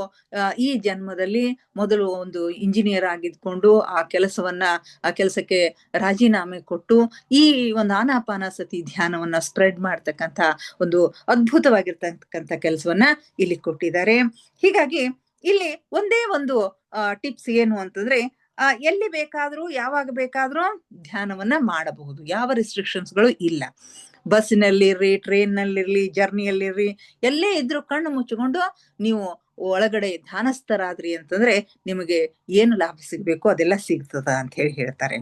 ಈ ಜನ್ಮದಲ್ಲಿ ಮೊದಲು ಒಂದು ಇಂಜಿನಿಯರ್ ಆಗಿದ್ಕೊಂಡು ಆ ಕೆಲಸಕ್ಕೆ ರಾಜೀನಾಮೆ ಕೊಟ್ಟು ಈ ಒಂದು ಆನಾಪಾನಸತಿ ಧ್ಯಾನವನ್ನ ಸ್ಪ್ರೆಡ್ ಮಾಡ್ತಕ್ಕಂಥ ಒಂದು ಅದ್ಭುತವಾಗಿರ್ತಕ್ಕಂಥ ಕೆಲಸವನ್ನ ಇಲ್ಲಿ ಕೊಟ್ಟಿದ್ದಾರೆ. ಹೀಗಾಗಿ ಇಲ್ಲಿ ಒಂದೇ ಒಂದು ಟಿಪ್ಸ್ ಏನು ಅಂತಂದ್ರೆ, ಎಲ್ಲಿ ಬೇಕಾದ್ರೂ ಯಾವಾಗ ಬೇಕಾದ್ರೂ ಧ್ಯಾನವನ್ನ ಮಾಡಬಹುದು. ಯಾವ ರಿಸ್ಟ್ರಿಕ್ಷನ್ಸ್ಗಳು ಇಲ್ಲ. ಬಸ್ಸಿನಲ್ಲಿರ್ರಿ, ಟ್ರೈನ್ನಲ್ಲಿರ್ಲಿ, ಜರ್ನಿಯಲ್ಲಿರ್ರಿ, ಎಲ್ಲೇ ಇದ್ರು ಕಣ್ಣು ಮುಚ್ಚಿಕೊಂಡು ನೀವು ಒಳಗಡೆ ಧ್ಯಾನಸ್ಥರಾದ್ರಿ ಅಂತಂದ್ರೆ ನಿಮಗೆ ಏನು ಲಾಭ ಸಿಗ್ಬೇಕು ಅದೆಲ್ಲ ಸಿಗ್ತದ ಅಂತ ಹೇಳಿ ಹೇಳ್ತಾರೆ.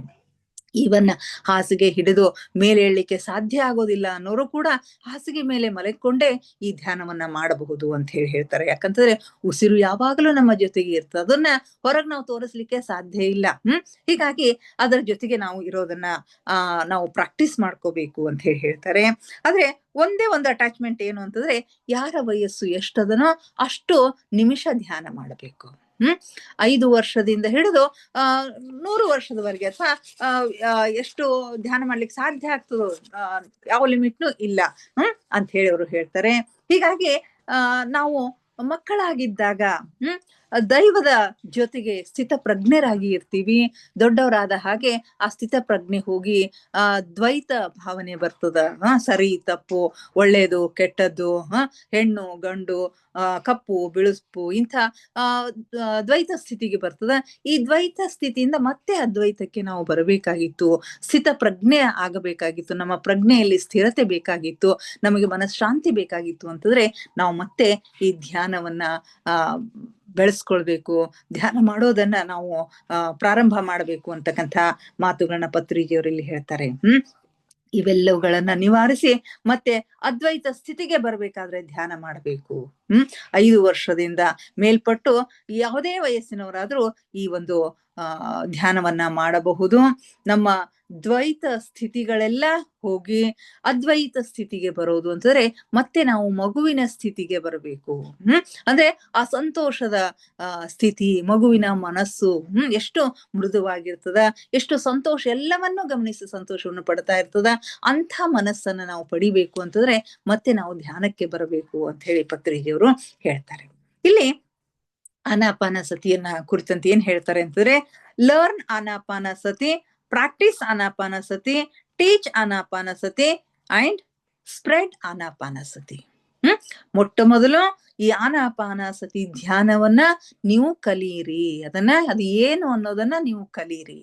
ಇವನ್ನ ಹಾಸಿಗೆ ಹಿಡಿದು ಮೇಲೆ ಏಳ್ಲಿಕ್ಕೆ ಸಾಧ್ಯ ಆಗೋದಿಲ್ಲ ಅನ್ನೋರು ಕೂಡ ಹಾಸಿಗೆ ಮೇಲೆ ಮಲಗಿಕೊಂಡೇ ಈ ಧ್ಯಾನವನ್ನ ಮಾಡಬಹುದು ಅಂತ ಹೇಳಿ ಹೇಳ್ತಾರೆ. ಯಾಕಂತಂದ್ರೆ ಉಸಿರು ಯಾವಾಗಲೂ ನಮ್ಮ ಜೊತೆಗೆ ಇರ್ತದೆ, ಅದನ್ನ ಹೊರಗೆ ನಾವು ತೋರಿಸ್ಲಿಕ್ಕೆ ಸಾಧ್ಯ ಇಲ್ಲ. ಹೀಗಾಗಿ ಅದರ ಜೊತೆಗೆ ನಾವು ಇರೋದನ್ನ ನಾವು ಪ್ರಾಕ್ಟೀಸ್ ಮಾಡ್ಕೋಬೇಕು ಅಂತ ಹೇಳಿ ಹೇಳ್ತಾರೆ. ಆದ್ರೆ ಒಂದೇ ಒಂದು ಅಟ್ಯಾಚ್ಮೆಂಟ್ ಏನು ಅಂತಂದ್ರೆ, ಯಾರ ವಯಸ್ಸು ಎಷ್ಟದನೋ ಅಷ್ಟು ನಿಮಿಷ ಧ್ಯಾನ ಮಾಡಬೇಕು. 5 ವರ್ಷದಿಂದ ಹಿಡಿದು 100 ವರ್ಷದವರೆಗೆ ಅಥವಾ ಎಷ್ಟು ಧ್ಯಾನ ಮಾಡ್ಲಿಕ್ಕೆ ಸಾಧ್ಯ ಆಗ್ತದೋ ಯಾವ ಲಿಮಿಟ್ನು ಇಲ್ಲ ಅಂತ ಹೇಳಿ ಅವರು ಹೇಳ್ತಾರೆ. ಹೀಗಾಗಿ ನಾವು ಮಕ್ಕಳಾಗಿದ್ದಾಗ ದೈವದ ಜೊತೆಗೆ ಸ್ಥಿತ ಪ್ರಜ್ಞರಾಗಿ ಇರ್ತೀವಿ. ದೊಡ್ಡವರಾದ ಹಾಗೆ ಆ ಸ್ಥಿತ ಪ್ರಜ್ಞೆ ಹೋಗಿ ದ್ವೈತ ಭಾವನೆ ಬರ್ತದ. ಸರಿ ತಪ್ಪು, ಒಳ್ಳೇದು ಕೆಟ್ಟದ್ದು, ಹೆಣ್ಣು ಗಂಡು, ಕಪ್ಪು ಬಿಳುಸ್ಪು, ಇಂಥ ದ್ವೈತ ಸ್ಥಿತಿಗೆ ಬರ್ತದ. ಈ ದ್ವೈತ ಸ್ಥಿತಿಯಿಂದ ಮತ್ತೆ ಅದ್ವೈತಕ್ಕೆ ನಾವು ಬರಬೇಕಾಗಿತ್ತು. ಸ್ಥಿತ ಪ್ರಜ್ಞೆ ಆಗಬೇಕಾಗಿತ್ತು. ನಮ್ಮ ಪ್ರಜ್ಞೆಯಲ್ಲಿ ಸ್ಥಿರತೆ ಬೇಕಾಗಿತ್ತು. ನಮಗೆ ಮನಃಶಾಂತಿ ಬೇಕಾಗಿತ್ತು ಅಂತಂದ್ರೆ ನಾವು ಮತ್ತೆ ಈ ಧ್ಯಾನವನ್ನ ಬೆಳೆಸ್ಕೊಳ್ಬೇಕು. ಧ್ಯಾನ ಮಾಡೋದನ್ನ ನಾವು ಪ್ರಾರಂಭ ಮಾಡಬೇಕು ಅಂತಕ್ಕಂಥ ಮಾತುಗಳನ್ನ ಪತ್ರಿಜಿಯವರಲ್ಲಿ ಹೇಳ್ತಾರೆ. ಇವೆಲ್ಲವುಗಳನ್ನ ನಿವಾರಿಸಿ ಮತ್ತೆ ಅದ್ವೈತ ಸ್ಥಿತಿಗೆ ಬರ್ಬೇಕಾದ್ರೆ ಧ್ಯಾನ ಮಾಡಬೇಕು. 5 ವರ್ಷದಿಂದ ಮೇಲ್ಪಟ್ಟು ಯಾವುದೇ ವಯಸ್ಸಿನವರಾದ್ರೂ ಈ ಒಂದು ಧ್ಯಾನವನ್ನ ಮಾಡಬಹುದು. ನಮ್ಮ ದ್ವೈತ ಸ್ಥಿತಿಗಳೆಲ್ಲ ಹೋಗಿ ಅದ್ವೈತ ಸ್ಥಿತಿಗೆ ಬರೋದು ಅಂತಂದ್ರೆ ಮತ್ತೆ ನಾವು ಮಗುವಿನ ಸ್ಥಿತಿಗೆ ಬರಬೇಕು. ಅಂದ್ರೆ ಆ ಸಂತೋಷದ ಸ್ಥಿತಿ, ಮಗುವಿನ ಮನಸ್ಸು ಎಷ್ಟು ಮೃದುವಾಗಿರ್ತದ, ಎಷ್ಟು ಸಂತೋಷ, ಎಲ್ಲವನ್ನೂ ಗಮನಿಸಿ ಸಂತೋಷವನ್ನು ಪಡ್ತಾ ಇರ್ತದ. ಅಂಥ ಮನಸ್ಸನ್ನ ನಾವು ಪಡಿಬೇಕು ಅಂತಂದ್ರೆ ಮತ್ತೆ ನಾವು ಧ್ಯಾನಕ್ಕೆ ಬರಬೇಕು ಅಂತ ಹೇಳಿ ಪತ್ರಿಜಿಯವರು ಹೇಳ್ತಾರೆ. ಇಲ್ಲಿ ಆನಾಪಾನಸತಿಯನ್ನ ಕುರಿತಂತೆ ಏನ್ ಹೇಳ್ತಾರೆ ಅಂತಂದ್ರೆ, learn Anapanasati, practice Anapanasati, teach Anapanasati and spread Anapanasati. ಮೊಟ್ಟ ಮೊದಲು ಈ ಆನಾಪಾನಸತಿ ಧ್ಯಾನವನ್ನ ನೀವು ಕಲೀರಿ. ಅದು ಏನು ಅನ್ನೋದನ್ನ ನೀವು ಕಲೀರಿ.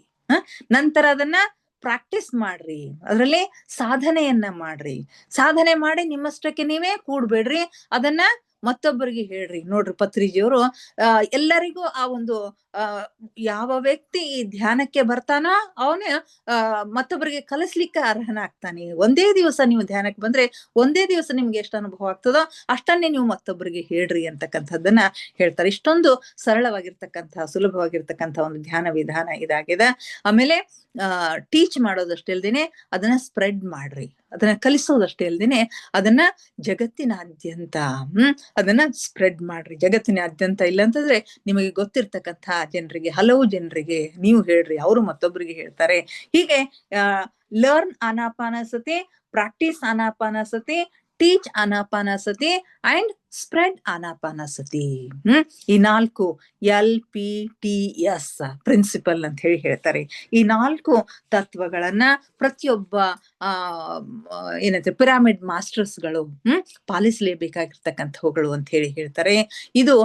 ನಂತರ ಅದನ್ನ ಪ್ರಾಕ್ಟೀಸ್ ಮಾಡ್ರಿ. ಅದರಲ್ಲಿ ಸಾಧನೆಯನ್ನ ಮಾಡ್ರಿ. ಸಾಧನೆ ಮಾಡಿ ನಿಮ್ಮಷ್ಟಕ್ಕೆ ನೀವೇ ಕೂಡ್ಬೇಡ್ರಿ, ಅದನ್ನ ಮತ್ತೊಬ್ಬರಿಗೆ ಹೇಳ್ರಿ. ನೋಡ್ರಿ, ಪತ್ರಿಜಿಯವರು ಎಲ್ಲರಿಗೂ ಆ ಒಂದು ಯಾವ ವ್ಯಕ್ತಿ ಈ ಧ್ಯಾನಕ್ಕೆ ಬರ್ತಾನೋ ಅವನ ಮತ್ತೊಬ್ಬರಿಗೆ ಕಲಿಸ್ಲಿಕ್ಕೆ ಅರ್ಹನಾಗ್ತಾನೆ. ಒಂದೇ ದಿವಸ ನೀವು ಧ್ಯಾನಕ್ಕೆ ಬಂದ್ರೆ ಒಂದೇ ದಿವಸ ನಿಮ್ಗೆ ಎಷ್ಟು ಅನುಭವ ಆಗ್ತದೋ ಅಷ್ಟನ್ನೇ ನೀವು ಮತ್ತೊಬ್ಬರಿಗೆ ಹೇಳ್ರಿ ಅಂತಕ್ಕಂಥದ್ದನ್ನ ಹೇಳ್ತಾರೆ. ಇಷ್ಟೊಂದು ಸರಳವಾಗಿರ್ತಕ್ಕಂಥ, ಸುಲಭವಾಗಿರ್ತಕ್ಕಂಥ ಒಂದು ಧ್ಯಾನ ವಿಧಾನ ಇದಾಗಿದೆ. ಆಮೇಲೆ ಟೀಚ್ ಮಾಡೋದಷ್ಟೇ ಅಲ್ದೇನೆ ಅದನ್ನ ಸ್ಪ್ರೆಡ್ ಮಾಡ್ರಿ. ಅದನ್ನ ಕಲಿಸೋದಷ್ಟೇ ಅಲ್ದೇನೆ ಅದನ್ನ ಜಗತ್ತಿನಾದ್ಯಂತ ಅದನ್ನ ಸ್ಪ್ರೆಡ್ ಮಾಡ್ರಿ. ಜಗತ್ತಿನಾದ್ಯಂತ ಇಲ್ಲಂತಂದ್ರೆ ನಿಮಗೆ ಗೊತ್ತಿರ್ತಕ್ಕಂಥ ಜನರಿಗೆ, ಹಲವು ಜನರಿಗೆ ನೀವು ಹೇಳ್ರಿ, ಅವರು ಮತ್ತೊಬ್ಬರಿಗೆ ಹೇಳ್ತಾರೆ. ಹೀಗೆ learn Anapanasati, practice Anapanasati, teach Anapanasati and spread Anapanasati. ಈ 4 LPTS ಪ್ರಿನ್ಸಿಪಲ್ ಅಂತ ಹೇಳಿ ಹೇಳ್ತಾರೆ. ಈ 4 ತತ್ವಗಳನ್ನ ಪ್ರತಿಯೊಬ್ಬ ಆ ಏನಂತೆ ಪಿರಾಮಿಡ್ ಮಾಸ್ಟರ್ಸ್ಗಳು ಪಾಲಿಸಲೇಬೇಕಾಗಿರ್ತಕ್ಕಂಥವುಗಳು ಅಂತ ಹೇಳಿ ಹೇಳ್ತಾರೆ. ಇದು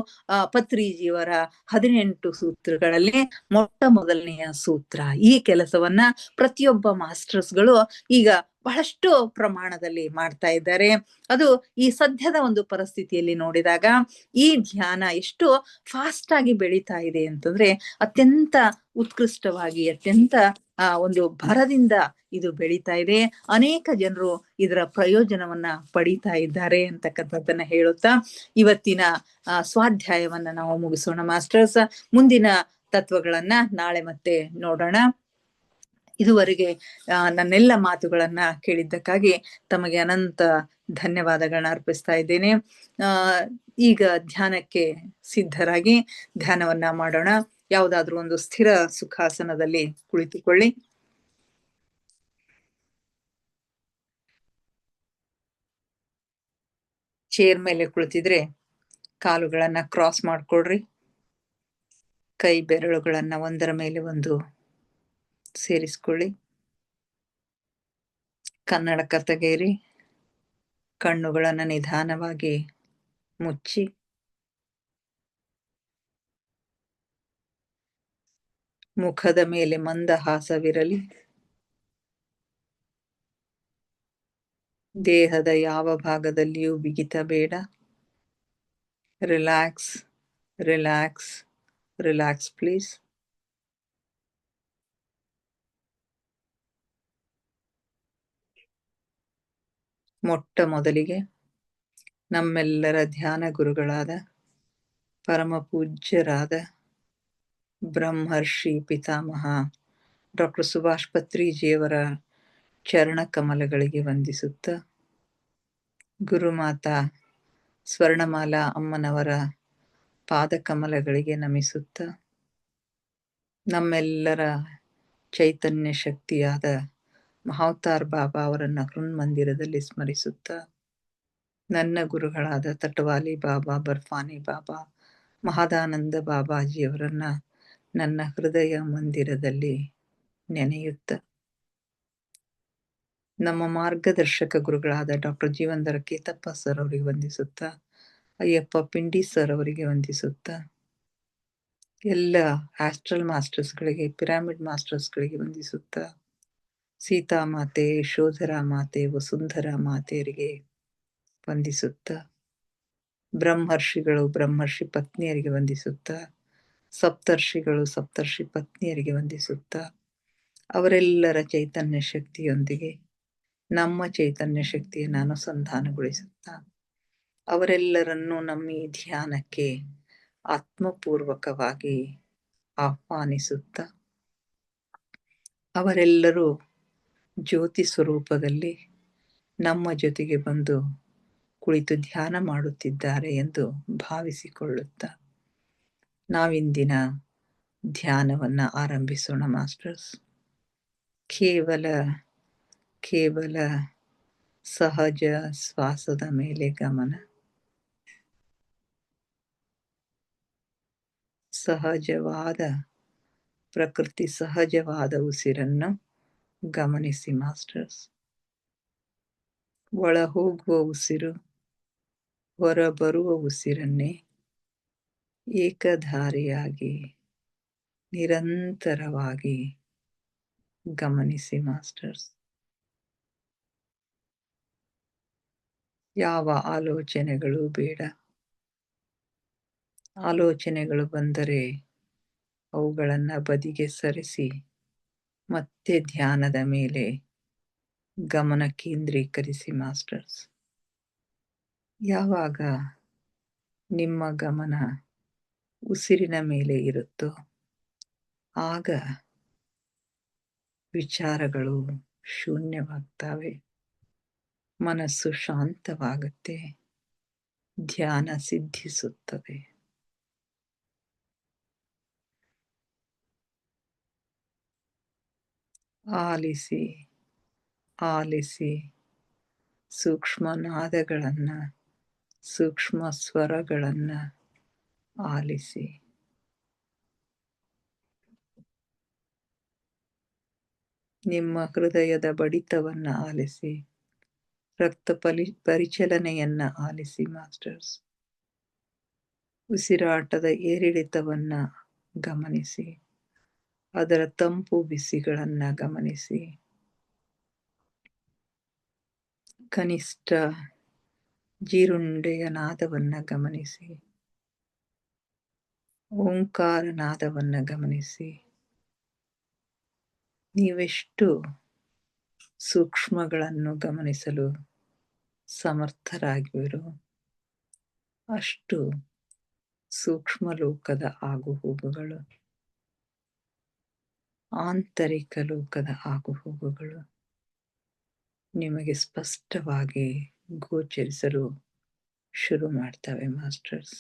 ಪತ್ರಿಜಿಯವರ 18 ಸೂತ್ರಗಳಲ್ಲಿ ಮೊಟ್ಟ ಮೊದಲನೆಯ ಸೂತ್ರ. ಈ ಕೆಲಸವನ್ನ ಪ್ರತಿಯೊಬ್ಬ ಮಾಸ್ಟರ್ಸ್ಗಳು ಈಗ ಬಹಳಷ್ಟು ಪ್ರಮಾಣದಲ್ಲಿ ಮಾಡ್ತಾ ಇದ್ದಾರೆ. ಅದು ಈ ಸದ್ಯದ ಒಂದು ಪರಿಸ್ಥಿತಿಯಲ್ಲಿ ನೋಡಿದಾಗ ಈ ಧ್ಯಾನ ಎಷ್ಟು ಫಾಸ್ಟ್ ಆಗಿ ಬೆಳೀತಾ ಇದೆ ಅಂತಂದ್ರೆ, ಅತ್ಯಂತ ಉತ್ಕೃಷ್ಟವಾಗಿ, ಅತ್ಯಂತ ಒಂದು ಭರದಿಂದ ಇದು ಬೆಳೀತಾ ಇದೆ. ಅನೇಕ ಜನರು ಇದರ ಪ್ರಯೋಜನವನ್ನ ಪಡೀತಾ ಇದ್ದಾರೆ ಅಂತಕ್ಕಂಥದ್ದನ್ನ ಹೇಳುತ್ತಾ ಇವತ್ತಿನ ಸ್ವಾಧ್ಯಾಯವನ್ನ ನಾವು ಮುಗಿಸೋಣ ಮಾಸ್ಟರ್ಸ್. ಮುಂದಿನ ತತ್ವಗಳನ್ನ ನಾಳೆ ಮತ್ತೆ ನೋಡೋಣ. ಇದುವರೆಗೆ ನನ್ನೆಲ್ಲ ಮಾತುಗಳನ್ನ ಕೇಳಿದ್ದಕ್ಕಾಗಿ ತಮಗೆ ಅನಂತ ಧನ್ಯವಾದಗಳನ್ನ ಅರ್ಪಿಸ್ತಾ ಇದ್ದೇನೆ. ಈಗ ಧ್ಯಾನಕ್ಕೆ ಸಿದ್ಧರಾಗಿ ಧ್ಯಾನವನ್ನ ಮಾಡೋಣ. ಯಾವುದಾದ್ರೂ ಒಂದು ಸ್ಥಿರ ಸುಖಾಸನದಲ್ಲಿ ಕುಳಿತುಕೊಳ್ಳಿ. ಚೇರ್ ಮೇಲೆ ಕುಳಿತಿದ್ರೆ ಕಾಲುಗಳನ್ನ ಕ್ರಾಸ್ ಮಾಡ್ಕೊಳ್ರಿ. ಕೈ ಬೆರಳುಗಳನ್ನ ಒಂದರ ಮೇಲೆ ಒಂದು ಸೇರಿಸ್ಕೊಳ್ಳಿ. ಕನ್ನಡಕ ತೆಗೆಯಿರಿ. ಕಣ್ಣುಗಳನ್ನ ನಿಧಾನವಾಗಿ ಮುಚ್ಚಿ ಮುಖದ ಮೇಲೆ ಮಂದಹಾಸವಿರಲಿ. ದೇಹದ ಯಾವ ಭಾಗದಲ್ಲಿಯೂ ಬಿಗಿತ ಬೇಡ. Relax, relax, relax please. ಮೊಟ್ಟ ಮೊದಲಿಗೆ ನಮ್ಮೆಲ್ಲರ ಧ್ಯಾನ ಗುರುಗಳಾದ ಪರಮ ಪೂಜ್ಯರಾದ ಬ್ರಹ್ಮರ್ಷಿ ಪಿತಾಮಹ ಡಾಕ್ಟರ್ ಸುಭಾಷ್ ಪತ್ರಿಜಿಯವರ ಚರಣ ಕಮಲಗಳಿಗೆ ವಂದಿಸುತ್ತ, ಗುರುಮಾತಾ ಸ್ವರ್ಣಮಾಲಾ ಅಮ್ಮನವರ ಪಾದಕಮಲಗಳಿಗೆ ನಮಿಸುತ್ತ, ನಮ್ಮೆಲ್ಲರ ಚೈತನ್ಯ ಶಕ್ತಿಯಾದ ಮಹಾವತಾರ್ ಬಾಬಾ ಅವರನ್ನ ಹೃನ್ಮಂದಿರದಲ್ಲಿ ಸ್ಮರಿಸುತ್ತ, ನನ್ನ ಗುರುಗಳಾದ ತಟವಾಲಿ ಬಾಬಾ, ಬರ್ಫಾನಿ ಬಾಬಾ, ಮಹದಾನಂದ ಬಾಬಾಜಿಯವರನ್ನ ನನ್ನ ಹೃದಯ ಮಂದಿರದಲ್ಲಿ ನೆನೆಯುತ್ತ, ನಮ್ಮ ಮಾರ್ಗದರ್ಶಕ ಗುರುಗಳಾದ ಡಾಕ್ಟರ್ ಜೀವಂದರ ಕೇತಪ್ಪ ಸರ್ ಅವರಿಗೆ ವಂದಿಸುತ್ತ, ಅಯ್ಯಪ್ಪ ಪಿಂಡಿ ಸರ್ ಅವರಿಗೆ ವಂದಿಸುತ್ತ, ಎಲ್ಲ ಆಸ್ಟ್ರಲ್ ಮಾಸ್ಟರ್ಸ್ಗಳಿಗೆ, ಪಿರಾಮಿಡ್ ಮಾಸ್ಟರ್ಸ್ಗಳಿಗೆ ವಂದಿಸುತ್ತ, ಸೀತಾಮಾತೆ, ಯಶೋಧರಾ ಮಾತೆ, ವಸುಂಧರಾ ಮಾತೆಯರಿಗೆ ವಂದಿಸುತ್ತ, ಬ್ರಹ್ಮರ್ಷಿಗಳು, ಬ್ರಹ್ಮರ್ಷಿ ಪತ್ನಿಯರಿಗೆ ವಂದಿಸುತ್ತ, ಸಪ್ತರ್ಷಿಗಳು, ಸಪ್ತರ್ಷಿ ಪತ್ನಿಯರಿಗೆ ವಂದಿಸುತ್ತ, ಅವರೆಲ್ಲರ ಚೈತನ್ಯ ಶಕ್ತಿಯೊಂದಿಗೆ ನಮ್ಮ ಚೈತನ್ಯ ಶಕ್ತಿಯನ್ನು ಅನುಸಂಧಾನಗೊಳಿಸುತ್ತ, ಅವರೆಲ್ಲರನ್ನೂ ನಮ್ಮ ಈ ಧ್ಯಾನಕ್ಕೆ ಆತ್ಮಪೂರ್ವಕವಾಗಿ ಆಹ್ವಾನಿಸುತ್ತ, ಅವರೆಲ್ಲರೂ ಜ್ಯೋತಿ ಸ್ವರೂಪದಲ್ಲಿ ನಮ್ಮ ಜೊತೆಗೆ ಬಂದು ಕುಳಿತು ಧ್ಯಾನ ಮಾಡುತ್ತಿದ್ದಾರೆ ಎಂದು ಭಾವಿಸಿಕೊಳ್ಳುತ್ತ ನಾವಿಂದಿನ ಧ್ಯಾನವನ್ನ ಆರಂಭಿಸೋಣ ಮಾಸ್ಟರ್ಸ್. ಕೇವಲ ಸಹಜ ಶ್ವಾಸದ ಮೇಲೆ ಗಮನ. ಸಹಜವಾದ ಪ್ರಕೃತಿ ಸಹಜವಾದ ಉಸಿರನ್ನು ಗಮನಿಸಿ ಮಾಸ್ಟರ್ಸ್. ಒಳ ಹೋಗುವ ಉಸಿರು, ಹೊರ ಬರುವ ಉಸಿರನ್ನೇ ಏಕಧಾರಿಯಾಗಿ ನಿರಂತರವಾಗಿ ಗಮನಿಸಿ ಮಾಸ್ಟರ್ಸ್. ಯಾವ ಆಲೋಚನೆಗಳು ಬೇಡ. ಆಲೋಚನೆಗಳು ಬಂದರೆ ಅವುಗಳನ್ನ ಬದಿಗೆ ಸರಿಸಿ ಮತ್ತೆ ಧ್ಯಾನದ ಮೇಲೆ ಗಮನ ಕೇಂದ್ರೀಕರಿಸಿ ಮಾಸ್ಟರ್ಸ್. ಯಾವಾಗ ನಿಮ್ಮ ಗಮನ ಉಸಿರಿನ ಮೇಲೆ ಇರುತ್ತೋ ಆಗ ವಿಚಾರಗಳು ಶೂನ್ಯವಾಗ್ತವೆ, ಮನಸ್ಸು ಶಾಂತವಾಗುತ್ತೆ, ಧ್ಯಾನ ಸಿದ್ಧಿಸುತ್ತದೆ. ಆಲಿಸಿ ಆಲಿಸಿ ಸೂಕ್ಷ್ಮ ನಾದಗಳನ್ನ, ಸೂಕ್ಷ್ಮ ಸ್ವರಗಳನ್ನ ಆಲಿಸಿ. ನಿಮ್ಮ ಹೃದಯದ ಬಡಿತವನ್ನ ಆಲಿಸಿ, ರಕ್ತ ಪರಿಚಲನೆಯನ್ನ ಆಲಿಸಿ ಮಾಸ್ಟರ್ಸ್. ಉಸಿರಾಟದ ಏರಿಳಿತವನ್ನ ಗಮನಿಸಿ, ಅದರ ತಂಪು ಬಿಸಿಗಳನ್ನ ಗಮನಿಸಿ. ಕನಿಷ್ಠ ಜೀರುಂಡೆಯ ನಾದವನ್ನ ಗಮನಿಸಿ, ಓಂಕಾರ ನಾದವನ್ನ ಗಮನಿಸಿ. ನೀವೆಷ್ಟು ಸೂಕ್ಷ್ಮಗಳನ್ನು ಗಮನಿಸಲು ಸಮರ್ಥರಾಗಿರೋ ಅಷ್ಟು ಸೂಕ್ಷ್ಮ ಲೋಕದ ಆಗುಹೋಗುಗಳು, ಆಂತರಿಕ ಲೋಕದ ಆಗುಹೋಗುಗಳು ನಿಮಗೆ ಸ್ಪಷ್ಟವಾಗಿ ಗೋಚರಿಸಲು ಶುರು ಮಾಡ್ತವೆ ಮಾಸ್ಟರ್ಸ್.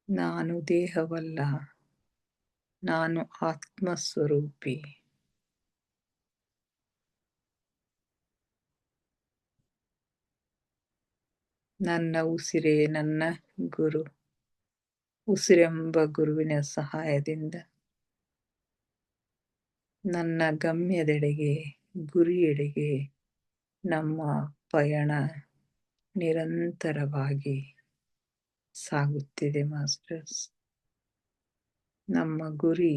ನಾನು ದೇಹವಲ್ಲ, ನಾನು ಆತ್ಮಸ್ವರೂಪಿ. ನನ್ನ ಉಸಿರೇ ನನ್ನ ಗುರು. ಉಸಿರೆಂಬ ಗುರುವಿನ ಸಹಾಯದಿಂದ ನನ್ನ ಗಮ್ಯದೆಡೆಗೆ, ಗುರಿಯೆಡೆಗೆ ನಮ್ಮ ಪಯಣ ನಿರಂತರವಾಗಿ ಸಾಗುತ್ತಿದೆ ಮಾಸ್ಟರ್ಸ್. ನಮ್ಮ ಗುರಿ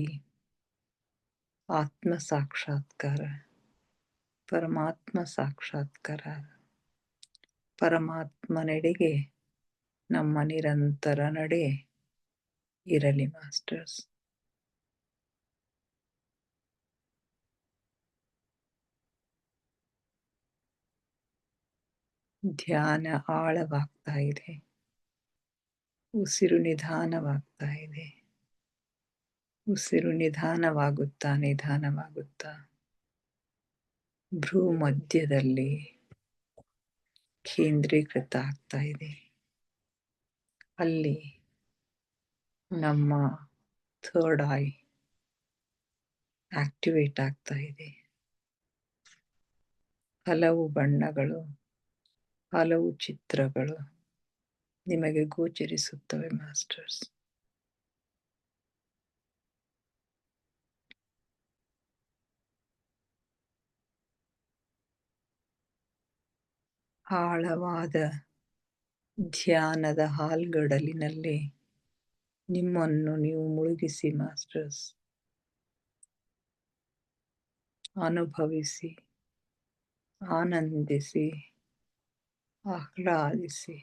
ಆತ್ಮ ಸಾಕ್ಷಾತ್ಕಾರ, ಪರಮಾತ್ಮ ಸಾಕ್ಷಾತ್ಕಾರ. ಪರಮಾತ್ಮನೆಡೆಗೆ ನಮ್ಮ ನಿರಂತರ ನಡೆ ಇರಲಿ ಮಾಸ್ಟರ್ಸ್. ಧ್ಯಾನ ಆಳವಾಗ್ತಾ ಇದೆ, ಉಸಿರು ನಿಧಾನವಾಗ್ತಾ ಇದೆ. ಉಸಿರು ನಿಧಾನವಾಗುತ್ತಾ ನಿಧಾನವಾಗುತ್ತಾ ಭ್ರೂ ಮಧ್ಯದಲ್ಲಿ ಕೇಂದ್ರೀಕೃತ ಆಗ್ತಾ ಇದೆ. ಅಲ್ಲಿ ನಮ್ಮ ಥರ್ಡ್ ಐ ಆಕ್ಟಿವೇಟ್ ಆಗ್ತಾ ಇದೆ. ಹಲವು ಬಣ್ಣಗಳು, ಹಲವು ಚಿತ್ರಗಳು ನಿಮಗೆ ಗೋಚರಿಸುತ್ತವೆ ಮಾಸ್ಟರ್ಸ್. ಆಳವಾದ ಧ್ಯಾನದ ಹಾಲ್ಗಡಲಿನಲ್ಲಿ ನಿಮ್ಮನ್ನು ನೀವು ಮುಳುಗಿಸಿ ಮಾಸ್ಟರ್ಸ್. ಅನುಭವಿಸಿ, ಆನಂದಿಸಿ, ಆಹ್ಲಾದಿಸಿ.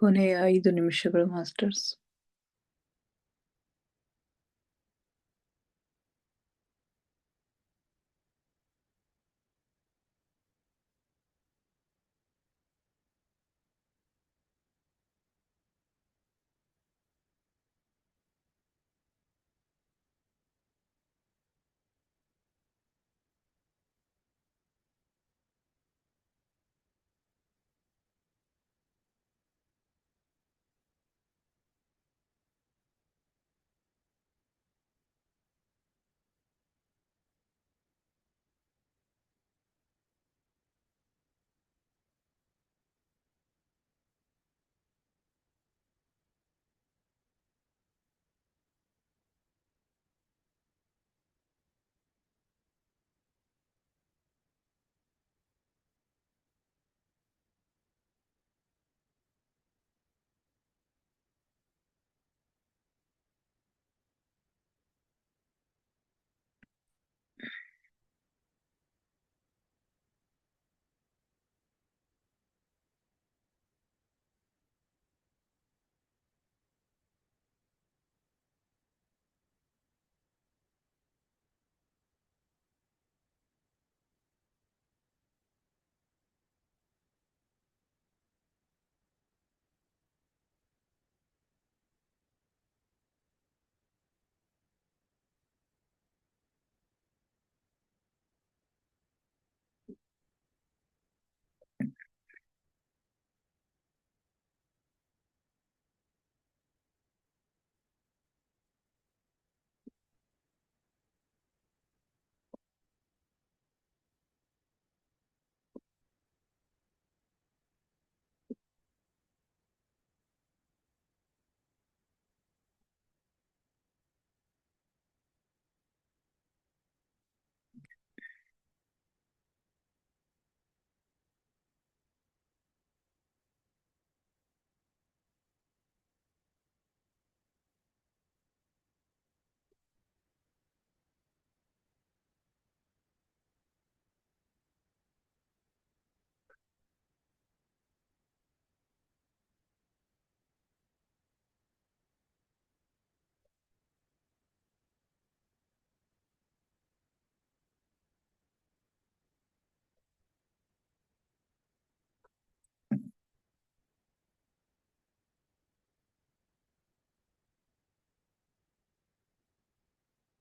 ಕೊನೆಯ 5 ನಿಮಿಷಗಳು ಮಾಸ್ಟರ್ಸ್.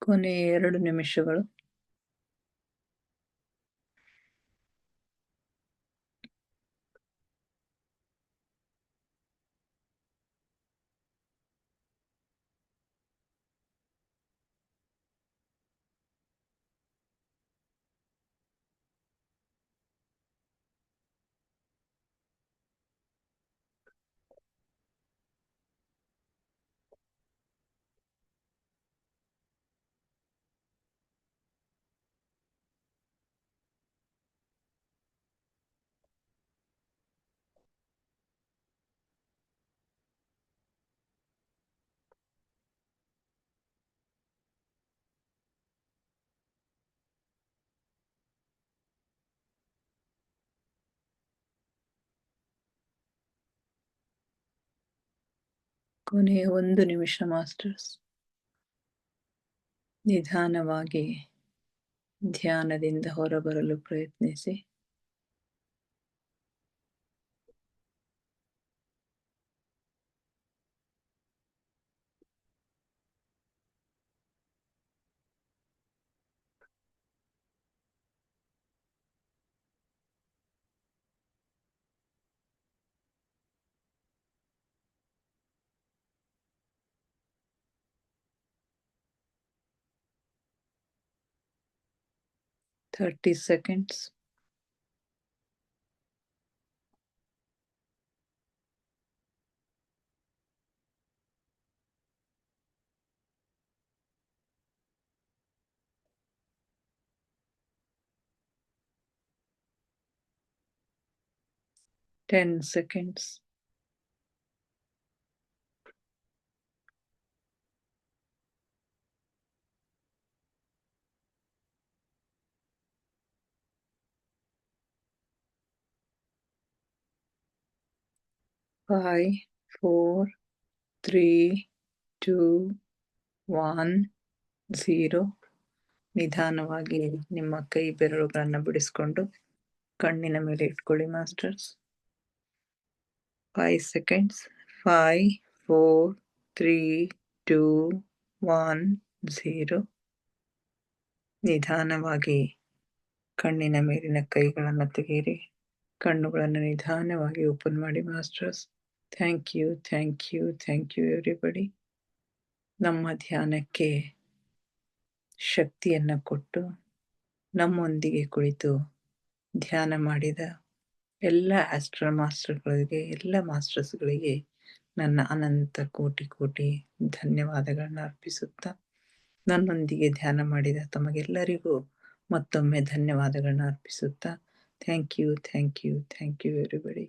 ಕೊನೆಯ 2 ನಿಮಿಷಗಳು. ಕೊನೆಯ 1 ನಿಮಿಷ ಮಾಸ್ಟರ್ಸ್. ನಿಧಾನವಾಗಿ ಧ್ಯಾನದಿಂದ ಹೊರಬರಲು ಪ್ರಯತ್ನಿಸಿ. Thirty seconds. 10 seconds. 5, 4, 3, 2, 1, 0. ನಿಧಾನವಾಗಿ ನಿಮ್ಮ ಕೈ ಬೆರಳುಗಳನ್ನ ಬಿಡಿಸ್ಕೊಂಡು ಕಣ್ಣಿನ ಮೇಲೆ ಇಟ್ಕೊಳ್ಳಿ ಮಾಸ್ಟರ್ಸ್. 5 seconds. 5, 4, 3, 2, 1, 0. ನಿಧಾನವಾಗಿ ಕಣ್ಣಿನ ಮೇಲಿನ ಕೈಗಳನ್ನು ತೆಗೆಯಿರಿ. ಕಣ್ಣುಗಳನ್ನು ನಿಧಾನವಾಗಿ ಓಪನ್ ಮಾಡಿ masters. Thank you, thank you, thank you everybody. ನಮ್ಮ ಧ್ಯಾನಕ್ಕೆ ಶಕ್ತಿಯನ್ನು ಕೊಟ್ಟು ನಮ್ಮೊಂದಿಗೆ ಕುಳಿತು ಧ್ಯಾನ ಮಾಡಿದ ಎಲ್ಲ ಆಸ್ಟ್ರೋ ಮಾಸ್ಟರ್ಗಳಿಗೆ, ಎಲ್ಲ ಮಾಸ್ಟರ್ಸ್ಗಳಿಗೆ ನನ್ನ ಅನಂತ ಕೋಟಿ ಕೋಟಿ ಧನ್ಯವಾದಗಳನ್ನ ಅರ್ಪಿಸುತ್ತಾ, ನನ್ನೊಂದಿಗೆ ಧ್ಯಾನ ಮಾಡಿದ ತಮಗೆಲ್ಲರಿಗೂ ಮತ್ತೊಮ್ಮೆ ಧನ್ಯವಾದಗಳನ್ನ ಅರ್ಪಿಸುತ್ತಾ, thank you, thank you, thank you everybody.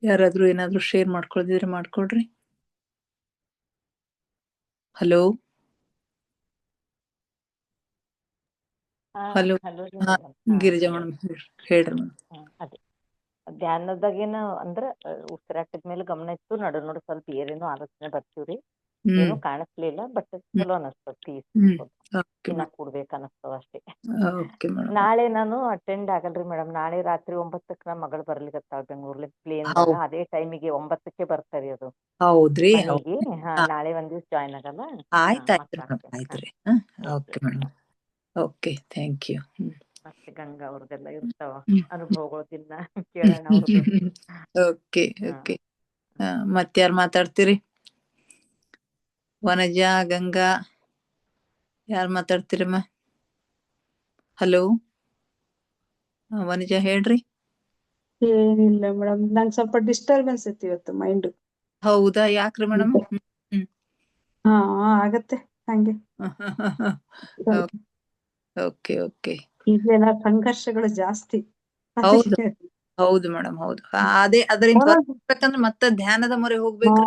ಯಾರಾದ್ರೂ ಏನಾದ್ರೂ ಶೇರ್ ಮಾಡ್ಕೊಳ್ದಿದ್ರೆ ಮಾಡ್ಕೊಳ್ರಿ. Hello hello. ಗಿರಿಜಾ ಮೇಡಮ್ ಹೇಳ್ರಿ ಮೇಡಮ್.
ಅದೇ ಧ್ಯಾನದಾಗೇನ ಅಂದ್ರ ಉಸಿರಾಟದ ಮೇಲೆ ಗಮನ ಇತ್ತು. ನಡು ಸ್ವಲ್ಪ ಏನೇನೋ ಆಲೋಚನೆ ಬರ್ತೀವ್ರಿ. ಏನು ಕಾಣಿಸ್ಲಿಲ್ಲ, ಬಟ್ ಚಲೋ ಅನಸ್ತದ. ಪೀಸ್ ಇನ್ನ ಕೂಡ್ಬೇಕ ಅನಸ್ತದ ಅಷ್ಟೇ. ನಾಳೆ ನಾನು ಅಟೆಂಡ್ ಆಗಲ್ರಿ ಮೇಡಮ್. ನಾಳೆ ರಾತ್ರಿ 9ಕ್ಕೆ ನಮ್ಮ ಮಗಳು ಬರ್ಲಿಕತ್ತಾಳ ಬೆಂಗಳೂರ್ಲಿ ಪ್ಲೇನ್ ದಾಗ. ಅದೇ ಟೈಮಿಗೆ 9ಕ್ಕೆ ಬರ್ತಾರಿ ಅದು.
ಹೌದ್ರಿ.
ನಾಳೆ ಒಂದ್ ದಿವ್ಸ ಜಾಯ್ನ್ ಆಗಲ್ಲ.
ಆಯ್ತ್ರಿ. Okay madam. Okay, thank you.
ಮತ್ತೆ ಗಂಗಾ ಅವ್ರದೆಲ್ಲ ಇರ್ತಾವ ಅನುಭವಗಳು, ದಿನ ಕೇಳೋಣ ಅವ್ರದ್ದು.
Okay okay. ಮತ್ಯಾರು ಮಾತಾಡ್ತೀರಿ? ವನಜಾ, ಗಂಗಾ, ಯಾರು ಮಾತಾಡ್ತೀರಮ್ಮ? ಹಲೋ ವನಜಾ ಹೇಳ್ರಿ.
ಏನಿಲ್ಲ ಮೇಡಮ್, ನಂಗೆ ಸ್ವಲ್ಪ ಡಿಸ್ಟರ್ಬೆನ್ಸ್ ಇತ್ತು ಇವತ್ತು ಮೈಂಡ್.
ಹೌದಾ? ಯಾಕ್ರಿ ಮೇಡಮ್?
ಹಾ ಆಗತ್ತೆ ಹಂಗೆ.
Okay okay.
ಈಗೆಲ್ಲ ಸಂಘರ್ಷಗಳು ಜಾಸ್ತಿ.
ಹೌದು ಹೌದು ಮೇಡಮ್, ಹೌದು. ಅದೇ ಅದರಿಂದ ಬರ್ಬೇಕಂದ್ರೆ ಮತ್ತೆ ಧ್ಯಾನದ ಮೊರೆ ಹೋಗ್ಬೇಕು.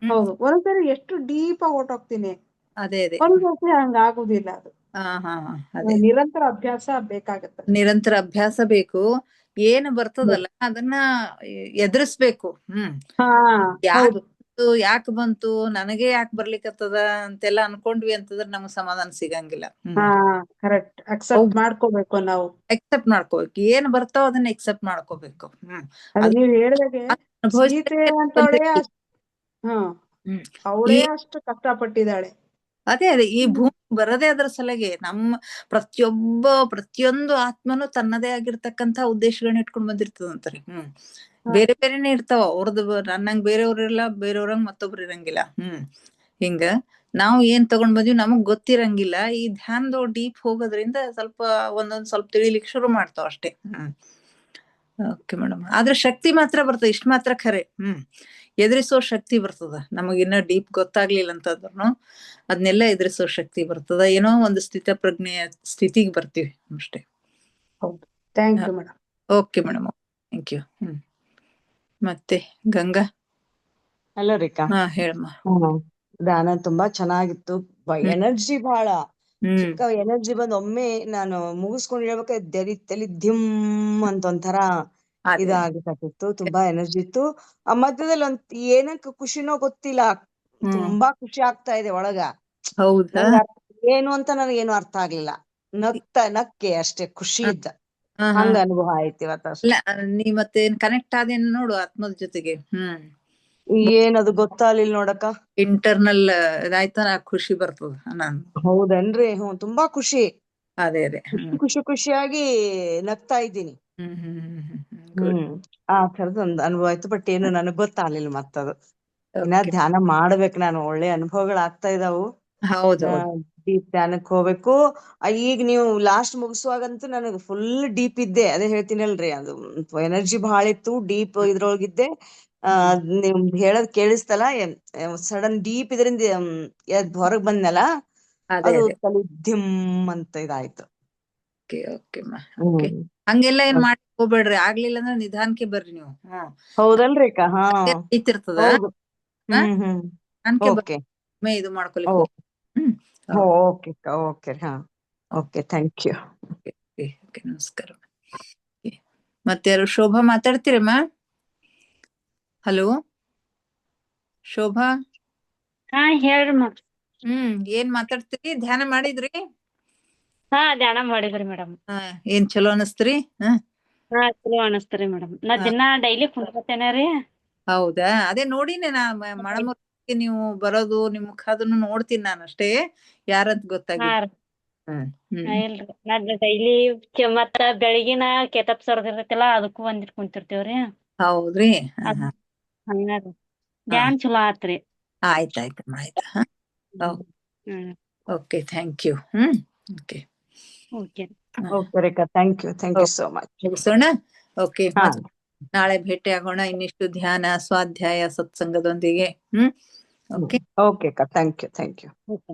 ಹೌದು, ಒಂದ್ಸರಿ ಎಷ್ಟು ಡೀಪ್ ಆಗಿ ಹೊರ್ಟೋಗ್ತೀನಿ.
ಅದೇ ಅದೇ
ಒಂದ್ಸರಿ ಹಂಗ ಆಗುದಿಲ್ಲ ಅದು. ನಿರಂತರ ಅಭ್ಯಾಸ ಬೇಕಾಗತ್ತೆ.
ನಿರಂತರ ಅಭ್ಯಾಸ ಬೇಕು. ಏನು ಬರ್ತದಲ್ಲ ಅದನ್ನ ಎದುರಿಸ್ಬೇಕು. ಯಾಕೆ ಬಂತು, ನನಗೆ ಯಾಕೆ ಬರ್ಲಿಕ್ಕತ್ತದ ಅಂತೆಲ್ಲ ಅನ್ಕೊಂಡ್ವಿ ಅಂತಂದ್ರೆ ನಮಗ್ ಸಮಾಧಾನ ಸಿಗಂಗಿಲ್ಲ.
ಕರೆಕ್ಟ್. ಅಕ್ಸೆಪ್ಟ್ ಮಾಡ್ಕೋಬೇಕು ನಾವು.
ಅಕ್ಸೆಪ್ಟ್ ಮಾಡ್ಕೋಬೇಕು. ಏನ್ ಬರ್ತಾವ ಅದನ್ನ ಅಕ್ಸೆಪ್ಟ್ ಮಾಡ್ಕೋಬೇಕು.
ನೀವ್ ಹೇಳಿದಾಗೆ ಸೀತೆ ಅಂತವಳೆ ಅವಳೇ ಅಷ್ಟು ಕಷ್ಟಪಟ್ಟಿದ್ದಾಳೆ.
ಅದೇ ಅದೇ ಈ ಭೂಮಿ ಬರದೇ ಅದ್ರ ಸಲಗೆ. ನಮ್ಮ ಪ್ರತಿಯೊಂದು ಆತ್ಮನು ತನ್ನದೇ ಆಗಿರ್ತಕ್ಕಂತ ಉದ್ದೇಶಗಳನ್ನ ಇಟ್ಕೊಂಡ್ ಬಂದಿರ್ತದಂತ್ರಿ. ಬೇರೆ ಬೇರೆನೆ ಇರ್ತಾವ. ಅವ್ರದ್ದು ನನ್ನಂಗ್ ಬೇರೆಯವ್ರಿಲ್ಲ, ಬೇರೆಯವ್ರಂಗ್ ಮತ್ತೊಬ್ರು ಇರಂಗಿಲ್ಲ. ಹಿಂಗ ನಾವು ಏನ್ ತಗೊಂಡ್ ಬಂದಿವಿ ನಮಗ್ ಗೊತ್ತಿರಂಗಿಲ್ಲ. ಈ ಧ್ಯಾನದೊಳಗ್ ಡೀಪ್ ಹೋಗೋದ್ರಿಂದ ಸ್ವಲ್ಪ ಸ್ವಲ್ಪ ತಿಳಿಲಿಕ್ಕೆ ಶುರು ಮಾಡ್ತಾವ ಅಷ್ಟೇ. Okay madam. ಆದ್ರೆ ಶಕ್ತಿ ಮಾತ್ರ ಬರ್ತದೆ, ಇಷ್ಟ ಮಾತ್ರ ಖರೆ. ಎದುರಿಸೋ ಶಕ್ತಿ ಬರ್ತದ. ನಮಗಿನ್ನ ಡೀಪ್ ಗೊತ್ತಾಗ್ಲಿಲ್ಲ ಅಂತಂದ್ರೂ ಅದನ್ನೆಲ್ಲ ಎದುರಿಸೋ ಶಕ್ತಿ ಬರ್ತದ. ಏನೋ ಒಂದು ಸ್ಥಿತ ಪ್ರಜ್ಞೆಯ ಸ್ಥಿತಿಗೆ ಬರ್ತೀವಿ ಅಷ್ಟೇ. Okay madam, thank you. ಮತ್ತೆ ಗಂಗಾ.
ಹಲೋ ರೇಖಾ.
ಹೇಳಮ್ಮ.
ಧ್ಯಾನ ತುಂಬಾ ಚೆನ್ನಾಗಿತ್ತು. ಎನರ್ಜಿ ಬಹಳ ಚಿಕ್ಕ ಎನರ್ಜಿ ಬಂದ್ ಒಮ್ಮೆ ನಾನು ಮುಗಿಸ್ಕೊಂಡು ಹೇಳ್ಬೇಕಾದ್ರೆ ತಲಿ ಧಿಮ್ ಅಂತ ಒಂಥರ ಇದಾಗತ್ತಿತ್ತು. ತುಂಬಾ ಎನರ್ಜಿ ಇತ್ತು. ಆ ಮಧ್ಯದಲ್ಲಿ ಏನಕ್ಕೆ ಖುಷಿನೋ ಗೊತ್ತಿಲ್ಲ, ತುಂಬಾ ಖುಷಿ ಆಗ್ತಾ ಇದೆ ಒಳಗ. ಏನು ಅಂತ ನನಗೇನು ಅರ್ಥ ಆಗ್ಲಿಲ್ಲ. ನಕ್ಕೆ ಅಷ್ಟೇ, ಖುಷಿ ಇದ್ದ ಹಂಗ ಅನುಭವ ಆಯ್ತು ಇವತ್ತು.
ನೀ ಮತ್ತೆ ಕನೆಕ್ಟ್ ಆದೇನು ನೋಡು ಆತ್ಮದ ಜೊತೆಗೆ.
ಏನದು ಗೊತ್ತಾಗ್ಲಿಲ್ಲ ನೋಡಕ್ಕ.
ಇಂಟರ್ನಲ್ ಇದಾಯ್ತ ಖುಷಿ ಬರ್ತದ.
ಹೌದನ್ರಿ? ತುಂಬಾ ಖುಷಿ.
ಅದೇ ಅದೇ
ಖುಷಿಯಾಗಿ ನಗ್ತಾ ಇದ್ದೀನಿ. ಆ ತರದ್ ಒಂದ್ ಅನುಭವ ಆಯ್ತು. ಬಟ್ ಏನು ನನಗ್ ಗೊತ್ತಾಗ್ಲಿಲ್ಲ ಮತ್ತದು. ಇನ್ನ ಧ್ಯಾನ ಮಾಡ್ಬೇಕು ನಾನು. ಒಳ್ಳೆ ಅನುಭವಗಳು ಆಗ್ತಾ ಇದಾವು. ಡೀಪ್ ಧ್ಯಾನಕ್ ಹೋಗ್ಬೇಕು. ಈಗ ನೀವು ಲಾಸ್ಟ್ ಮುಗಿಸುವಾಗಂತೂ ನನಗ್ ಫುಲ್ ಡೀಪ್ ಇದ್ದೆ. ಅದೇ ಹೇಳ್ತೀನಲ್ರಿ, ಅದು ಎನರ್ಜಿ ಬಹಳ ಇತ್ತು. ಡೀಪ್ ಇದ್ರೊಳಗಿದ್ದೆ. ನೀವ್ ಹೇಳದ್ ಕೇಳಿಸ್ತಲ್ಲ, ಸಡನ್ ಡೀಪ್ ಇದರಿಂದ ಹೊರಗ್ ಬಂದ್ನಲ್ಲ, ಅದು ತಲೆ ಧಿಮ್ ಅಂತ ಇದಾಯ್ತು.
ಹಂಗೆಲ್ಲ ಏನ್ ಮಾಡಿ ಹೋಗ್ಬೇಡ್ರಿ. ಆಗ್ಲಿಲ್ಲ ಅಂದ್ರೆ ನಿಧಾನಕ್ಕೆ ಬರ್ರಿ ನೀವು.
ಹೌದಲ್ರಿ?
ಐತಿರ್ತದ ಇದು ಮಾಡ್ಕೊಲಿಕ್ಕೆ.
Okay. Okay thank you.
Okay ನಮಸ್ಕಾರ. ಮತ್ತೆ ಯಾರು ಶೋಭಾ ಮಾತಾಡ್ತೀರಮ್ಮ? ಹಲೋ ಶೋಭಾ.
ಹಾ ಹೇಳ್ರಿ ಮ್ಯಾಮ್.
ಏನ್ ಮಾತಾಡ್ತೀರಿ? ಧ್ಯಾನ ಮಾಡಿದ್ರಿ?
ಹಾ ಧ್ಯಾನ ಮಾಡಿದ್ರಿ ಮೇಡಮ್.
ಏನ್ ಚಲೋ ಅನಸ್ತ್ರಿ?
ಹಾ ಚಲೋ ಅನಸ್ತರಿ ಮೇಡಮ್. ನಾ ದಿನಾ ಡೈಲಿ ಕುಂದ್ರತೇನೆ ರೀ.
ಹೌದಾ? ಅದೇ ನೋಡಿನಿ ನಾ ಮಳಮೂರ್ತಿ ನೀವು ಬರೋದು ನಿಮ್ ಮುಖ ಅದನ್ನು ನೋಡ್ತೀನಿ ನಾನು ಅಷ್ಟೇ, ಯಾರಂತ
ಹಾ
ಗೊತ್ತಾಗಿಲ್ಲ.
ರೀ. ಇಲ್ರಿ ನಾ ಡೈಲಿ ಮತ್ತ ಬೆಳಗಿನ ಕೆತಪ್ ಸರ್ದಿರ್ತೈತಲ್ಲ ಅದಕ್ಕೂ ಒಂದಿಟ್ ಕುಂತಿರ್ತೇವ್ರಿ.
ಹೌದ್ರಿ?
ಹಂಗಾರಿ ಧ್ಯಾನ್ ಚಲೋ ಆತ್ರಿ.
ಆಯ್ತಾಯ್ತಮ್ಮ ಆಯ್ತಾ. Okay thank you. Okay
okay
okay Rekha thank you so much.
ಮುಗಿಸೋಣ. ಓಕೆ ನಾಳೆ ಭೇಟಿ ಆಗೋಣ ಇನ್ನಿಷ್ಟು ಧ್ಯಾನ ಸ್ವಾಧ್ಯಾಯ ಸತ್ಸಂಗದೊಂದಿಗೆ. ಓಕೆ
ಓಕೆ ಅಕ್ಕ ಥ್ಯಾಂಕ್ ಯು.
ಓಕೆ.